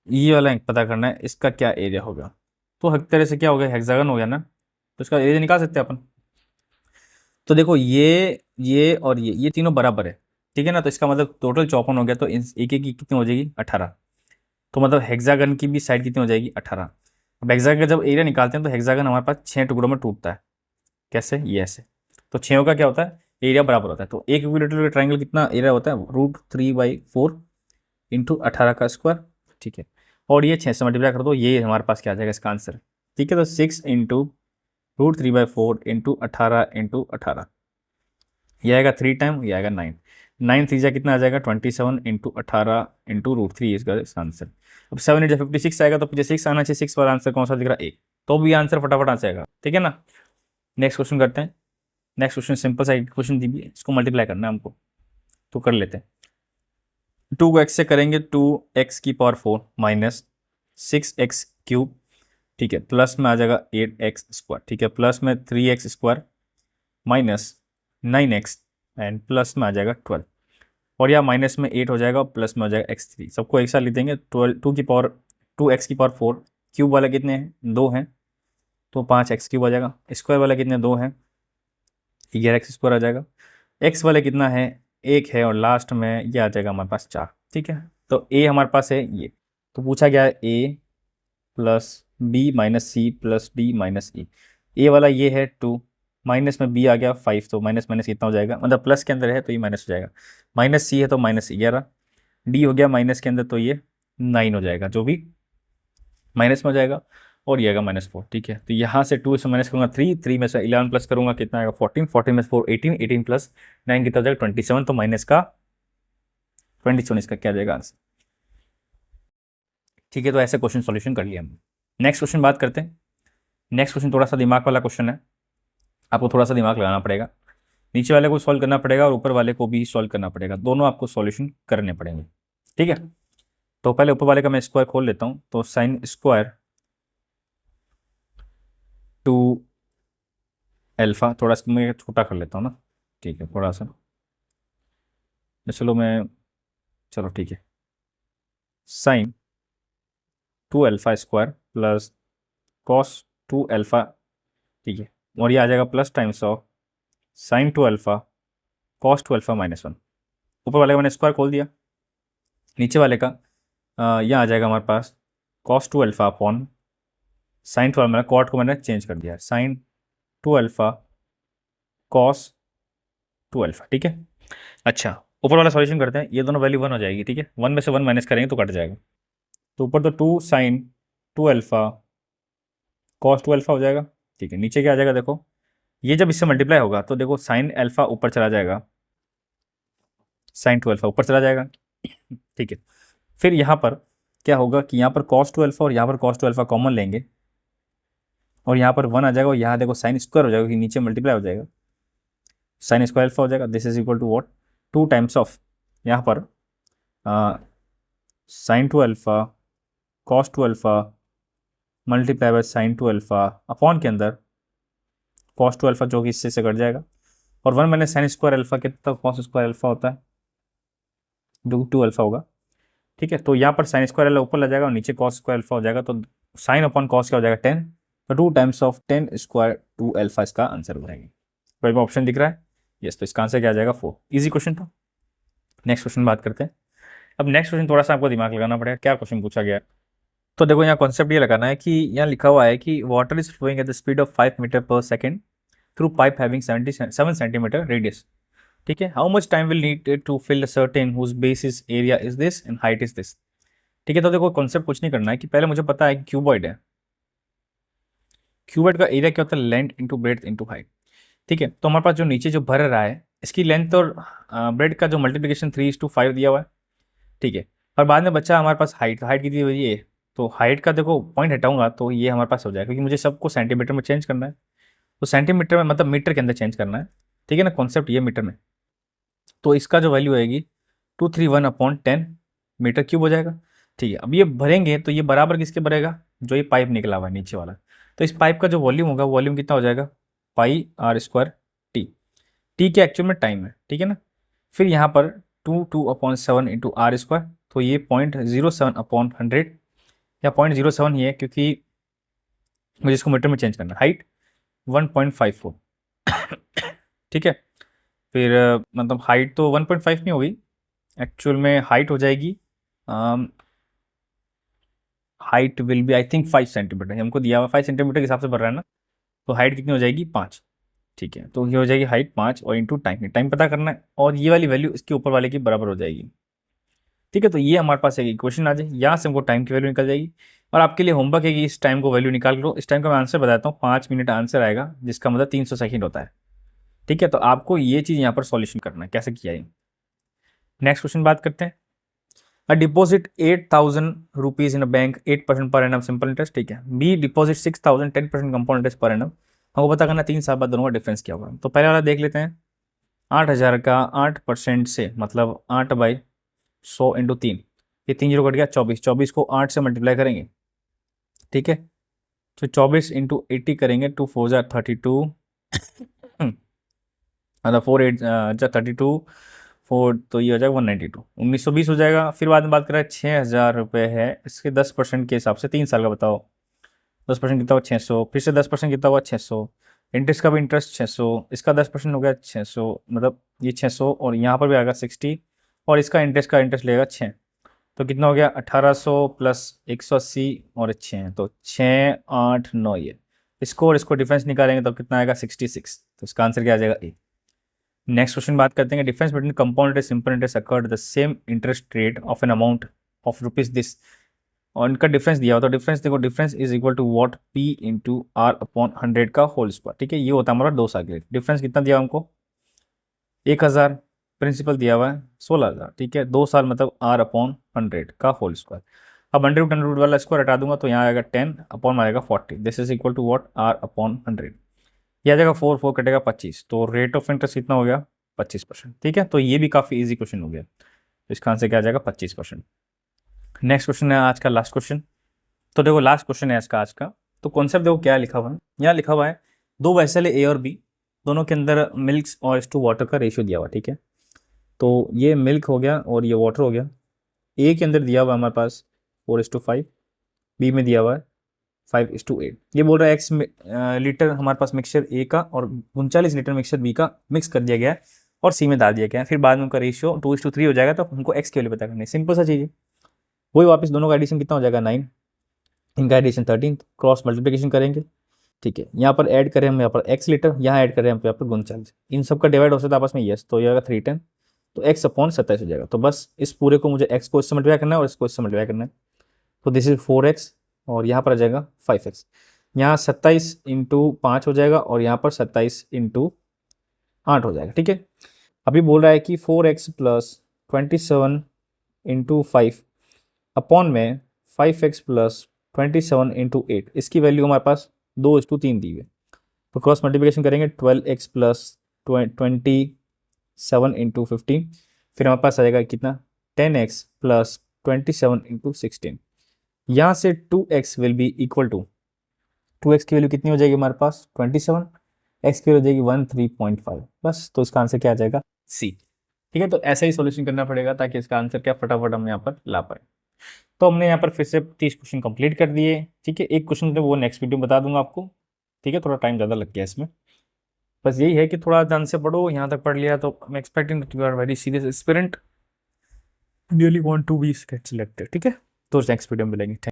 ये वाला पता करना है इसका क्या एरिया होगा। तो हर तरह से क्या हो गया, हेक्सागन हो गया ना, तो इसका एरिया निकाल सकते हैं अपन। तो देखो ये और ये तीनों बराबर है, ठीक है ना। तो इसका मतलब टोटल 54 हो गया, तो एक एक की कितनी हो जाएगी 18। तो मतलब हेक्सागन की भी साइड कितनी हो जाएगी 18। अब हेक्सागन का जब एरिया निकालते हैं तो हेक्सागन हमारे पास 6 टुकड़ों में टूटता है, कैसे, ये ऐसे। तो 6 का क्या होता है, एरिया बराबर होता है। तो एक इक्विलेटरल ट्राइंगल कितना एरिया होता है, √3/4 इंटू 18 का स्क्वायर, ठीक है। और ये 6 से मल्टीप्लाई कर दो, ये हमारे पास क्या आ जाएगा इसका आंसर, ठीक है। तो 6 इंटू √3/4 इंटू 18 ये आएगा 3 टाइम, ये आएगा 9, 9 3 कितना आ जाएगा 27 इंटू 18 इंटू √3, इसका आंसर। अब 7 8 56 आएगा, तो पीछे 6 आना चाहिए, 6 वाला आंसर कौन सा दिख रहा है 1, तो भी आंसर फटाफट आ जाएगा, ठीक है ना। नेक्स्ट क्वेश्चन करते हैं। नेक्स्ट क्वेश्चन सिंपल सा क्वेश्चन दी, इसको मल्टीप्लाई करना है हमको, तो कर लेते हैं। 2 को x से करेंगे, 2x⁴ माइनस 6x³ ठीक है, प्लस में आ जाएगा 8x², ठीक है, प्लस में 3x² minus 9x and plus में आ जाएगा 12, और या माइनस में 8 हो जाएगा, प्लस में हो जाएगा x3। सबको एक साथ लिख देंगे, 2x⁴ क्यूब वाला कितने हैं 2 हैं, तो 5x³ आ जाएगा। स्क्वायर वाला कितने 2 हैं, 11x² आ जाएगा। x वाले कितना है 1 है, और लास्ट में ये आ जाएगा हमारे पास 4, ठीक है। तो a हमारे पास है ये, तो पूछा गया है a plus B minus C plus D minus E. A वाला ये है 2, माइनस में b आ गया 5, तो माइनस माइनस कितना हो जाएगा, मतलब प्लस के अंदर है तो ये माइनस हो जाएगा। माइनस सी है तो -11, डी हो गया माइनस के अंदर तो ये 9 हो जाएगा, जो भी माइनस में हो जाएगा, और ये आएगा -4। ठीक है, तो यहाँ से 2 से माइनस करूँगा 3, 3 में से 11 प्लस करूँगा कितना आएगा 14, 14 में से 4 18, 18 प्लस 9 कितना हो जाएगा 27, तो माइनस का 27 इसका क्या आ जाएगा आंसर। ठीक है, तो ऐसे क्वेश्चन सॉल्यूशन कर लिया हमने। नेक्स्ट क्वेश्चन बात करते हैं। नेक्स्ट क्वेश्चन थोड़ा सा दिमाग वाला क्वेश्चन है, आपको थोड़ा सा दिमाग लगाना पड़ेगा। नीचे वाले को सॉल्व करना पड़ेगा और ऊपर वाले को भी सॉल्व करना पड़ेगा, दोनों आपको सॉल्यूशन करने पड़ेंगे। ठीक है, तो पहले ऊपर वाले का मैं स्क्वायर खोल लेता हूँ, तो साइन स्क्वायर 2 अल्फा, थोड़ा सा मैं छोटा कर लेता हूँ ना। ठीक है, थोड़ा सा, चलो मैं, चलो ठीक है, sine 2 alpha square plus cos 2 alpha. ठीक है, और ये आ जाएगा plus times of sine 2 alpha cos 2 alpha -1। ऊपर वाले का मैंने स्क्वायर खोल दिया, नीचे वाले का यहाँ आ जाएगा हमारे पास कॉस 2 अल्फा अपॉन साइन 2 मैंने कॉट को मैंने चेंज कर दिया, साइन 2 अल्फा कॉस 2 अल्फा। ठीक है, अच्छा, ऊपर वाला सॉल्यूशन करते हैं, ये दोनों वैल्यू 1 हो जाएगी। ठीक है, 1 में से 1 माइनस करेंगे तो कट जाएगा, तो ऊपर तो 2 साइन 2 अल्फा कॉस 2 अल्फा हो जाएगा। ठीक है, नीचे क्या आ जाएगा देखो, ये जब इससे मल्टीप्लाई होगा तो देखो साइन अल्फा ऊपर चला जाएगा, साइन 2 अल्फा ऊपर चला जाएगा। ठीक है, फिर यहाँ पर क्या होगा कि यहाँ पर कॉस 2 अल्फा और यहाँ पर कॉस 2 अल्फा कॉमन लेंगे, और यहाँ पर 1 आ जाएगा, और यहाँ देखो साइन स्क्वायर हो जाएगा कि नीचे मल्टीप्लाई हो जाएगा, साइन स्क्वायर अल्फा हो जाएगा। This is equal to what, 2 times of यहाँ पर sine 2 alpha cos 2 alpha multiply by sine 2 alpha upon के अंदर कॉस 2 अल्फा, जो कि इससे से कट जाएगा, और 1 मैंने साइन स्क्वायर अल्फा कितना कॉस स्क्वायर अल्फा होता है, जो 2 अल्फा होगा। ठीक है, तो यहाँ पर साइन स्क्वायर अल्फा ऊपर लग जाएगा और नीचे कॉस स्क्वायर अल्फा हो जाएगा, तो साइन अपॉन कॉस क्या हो जाएगा 10, तो 2 टाइम्स ऑफ 10 स्क्वायर 2 अल्फा इसका आंसर हो जाएगा। कोई भी ऑप्शन दिख रहा है? यस, तो इसका आंसर क्या आ जाएगा 4। इजी क्वेश्चन था। नेक्स्ट क्वेश्चन बात करते हैं। अब नेक्स्ट क्वेश्चन थोड़ा सा आपको दिमाग लगाना पड़ेगा, क्या क्वेश्चन पूछा गया है। तो देखो यहाँ कॉन्सेप्ट ये लगाना है कि यहाँ लिखा हुआ है कि water is flowing at the speed of 5 metre per second through pipe having 7 centimetre radius. ठीक है, how much time will need to fill certain whose basis area is this and height is this. ठीक है, तो देखो concept कुछ नहीं करना है कि पहले मुझे पता है कि क्यूबॉइड है, क्यूबॉइड का एरिया क्या होता है, length into breadth into height. ठीक है, तो हमारे पास जो नीचे जो भर रहा है इसकी लेंथ और ब्रेड का जो मल्टीप्लिकेशन 3:5 दिया हुआ है। ठीक है, और बाद में बच्चा हमारे पास हाइट, हाइट कितनी हुई है, तो हाइट का देखो पॉइंट हटाऊंगा तो ये हमारे पास हो जाएगा, क्योंकि मुझे सबको सेंटीमीटर में चेंज करना है, तो सेंटीमीटर में मतलब मीटर के अंदर चेंज करना है। ठीक है ना, कॉन्सेप्ट ये मीटर में, तो इसका जो वैल्यू आएगी 231/10 मीटर क्यूब हो जाएगा। ठीक है, अब ये भरेंगे तो ये बराबर किसके भरेगा, जो ये पाइप निकला हुआ है नीचे वाला, तो इस पाइप का जो वॉल्यूम होगा, वॉल्यूम कितना हो जाएगा πr² टी, टी के एक्चुअल में टाइम है। ठीक है ना, फिर यहाँ पर 2/7 इंटू r², तो ये 0.07/100 या 0.07 ही है, क्योंकि मुझे इसको मीटर में चेंज करना है। हाइट 1.54। ठीक है, फिर मतलब हाइट तो 1.5 नहीं होगी, एक्चुअल में हाइट हो जाएगी, height will be I think 5 centimetre, हमको दिया हुआ 5 सेंटीमीटर के हिसाब से भर रहा है ना, तो हाइट कितनी हो जाएगी 5। ठीक है, तो ये हो जाएगी हाइट 5 और इंटू टाइम, टाइम पता करना है, और ये वाली वैल्यू इसके ऊपर वाले की बराबर हो जाएगी। ठीक है, तो ये हमारे पास एक इक्वेशन आ जाए, यहाँ से हमको टाइम की वैल्यू निकल जाएगी, और आपके लिए होमवर्क है कि इस टाइम को वैल्यू निकाल लो। इस टाइम का मैं आंसर बताता हूँ, 5 मिनट आंसर आएगा, जिसका मतलब 300 सेकेंड होता है। ठीक है, तो आपको ये चीज़ यहाँ पर सॉल्यूशन करना है, कैसे किया है। नेक्स्ट क्वेश्चन बात करते हैं। A deposit 8,000 rupees in a bank 8% per annum simple interest. ठीक है, B deposit 6,000 10% compound interest per annum. हमको पता करना 3 साल बाद दोनों का डिफरेंस क्या होगा। तो पहले वाला देख लेते हैं, 8,000 का 8% से मतलब 8/100 इंटू 3, ये 3 जीरो कट गया 24, 24 को 8 से मल्टीप्लाई करेंगे। ठीक है, तो 24 इंटू 80 करेंगे, 2 4 32 मतलब 4 8 32 4, तो ये हो जाएगा 192, 1920 हो जाएगा। फिर बाद में बात करें 6,000 रुपये है, इसके 10% के हिसाब से 3 साल का बताओ, 10% कितना हुआ 600, फिर से 10% कितना हुआ 600, इंटरेस्ट का भी इंटरेस्ट 600, इसका 10% हो गया 600, मतलब ये 600, और यहाँ पर भी आएगा 60, और इसका इंटरेस्ट लेगा 6, तो कितना हो गया 1,800 प्लस 180 और 6, तो 6 8 9 ये इसको और इसको डिफरेंस निकालेंगे तो कितना आएगा 66, तो इसका आंसर क्या आ जाएगा ए। नेक्स्ट क्वेश्चन बात करते हैं, difference between compound interest simple interest accrued the same interest rate of an amount of rupees this, और इनका डिफरेंस दिया हुआ, तो डिफरेंस देखो, difference is equal to what P into R upon 100 का होल स्क्वायर, ठीक है। ये होता है हमारा 2 साल के लिए। डिफरेंस कितना दिया हमको, 1000, प्रिंसिपल दिया हुआ है 16,000, ठीक है। 2 साल मतलब आर अपॉन 100 का होल स्क्वायर। अब 100 वाला स्क्वायर हटा दूंगा तो यहाँ आएगा 10 अपॉन आएगा 40, this is equal to what R upon 100। यह आ जाएगा 4 कटेगा 25, तो रेट ऑफ इंटरेस्ट कितना हो गया 25%, ठीक है। तो ये भी काफ़ी इजी क्वेश्चन हो गया, तो इसका आंसर क्या आ जाएगा 25%। नेक्स्ट क्वेश्चन है आज का लास्ट क्वेश्चन। तो देखो लास्ट क्वेश्चन है इसका आज का। तो कॉन्सेप्ट देखो क्या लिखा हुआ है, यहाँ लिखा हुआ है 2 वेसल है ए और बी, दोनों के अंदर मिल्क और इस टू वाटर का रेशियो दिया हुआ, ठीक है। तो ये मिल्क हो गया और ये वाटर हो गया। ए के अंदर दिया हुआ हमारे पास 4:5, बी में दिया हुआ है 5:8। ये बोल रहा है एक्स लीटर हमारे पास मिक्सचर ए का और 39 लीटर मिक्सचर बी का मिक्स कर दिया गया है और सी में डाल दिया गया है। फिर बाद में उनका रेशियो 2:3 हो जाएगा, तो हमको एक्स के लिए पता करना है। सिंपल सा चीज़ है। वही वापस दोनों का एडिशन कितना हो जाएगा 9, इनका एडिशन 13, क्रॉस मल्टीप्लिकेशन करेंगे, ठीक है। यहाँ पर ऐड करें हम यहाँ पर एक्स लीटर, यहाँ ऐड करें हम यहाँ पर 39, इन सब का डिवाइड हो सकता है आपस में, यस, तो ये आएगा 310, तो एक्स अपॉन 27 हो जाएगा। तो बस इस पूरे को मुझे एक्स को इससे मल्टीप्लाई करना है और इसको इससे मल्टीप्लाई करना है, तो दिस इज 4x और यहाँ पर आ जाएगा 5x। यहाँ 27 इंटू 5 हो जाएगा और यहाँ पर 27 इंटू 8 हो जाएगा, ठीक है। अभी बोल रहा है कि 4x प्लस 27 इंटू 5 अपॉन में 5x प्लस 27 इंटू 8, इसकी वैल्यू हमारे पास 2:3 दी हुई है। तो क्रॉस मल्टीप्लिकेशन करेंगे 12x प्लस 27 इंटू 15, फिर हमारे पास आ जाएगा कितना 10x प्लस 27 इंटू 16। यहाँ से 2x will be equal to 2x की वैल्यू कितनी हो जाएगी हमारे पास 27, x की वैल्यू हो जाएगी 13.5, बस। तो इसका आंसर क्या आ जाएगा सी, ठीक है। तो ऐसा ही सॉल्यूशन करना पड़ेगा ताकि इसका आंसर क्या फटाफट हम यहाँ पर ला पाए। तो हमने यहाँ पर फिर से 30 क्वेश्चन कंप्लीट कर दिए, ठीक है। एक क्वेश्चन तो वो नेक्स्ट वीडियो में बता दूंगा आपको, ठीक है। थोड़ा टाइम ज़्यादा लग गया इसमें, बस यही है कि थोड़ा ध्यान से पढ़ो। यहाँ तक पढ़ लिया तो I am expecting that you are very serious aspirant, really want to be get selected, ठीक है। तो नेक्स्ट वीडियो में मिलेंगे।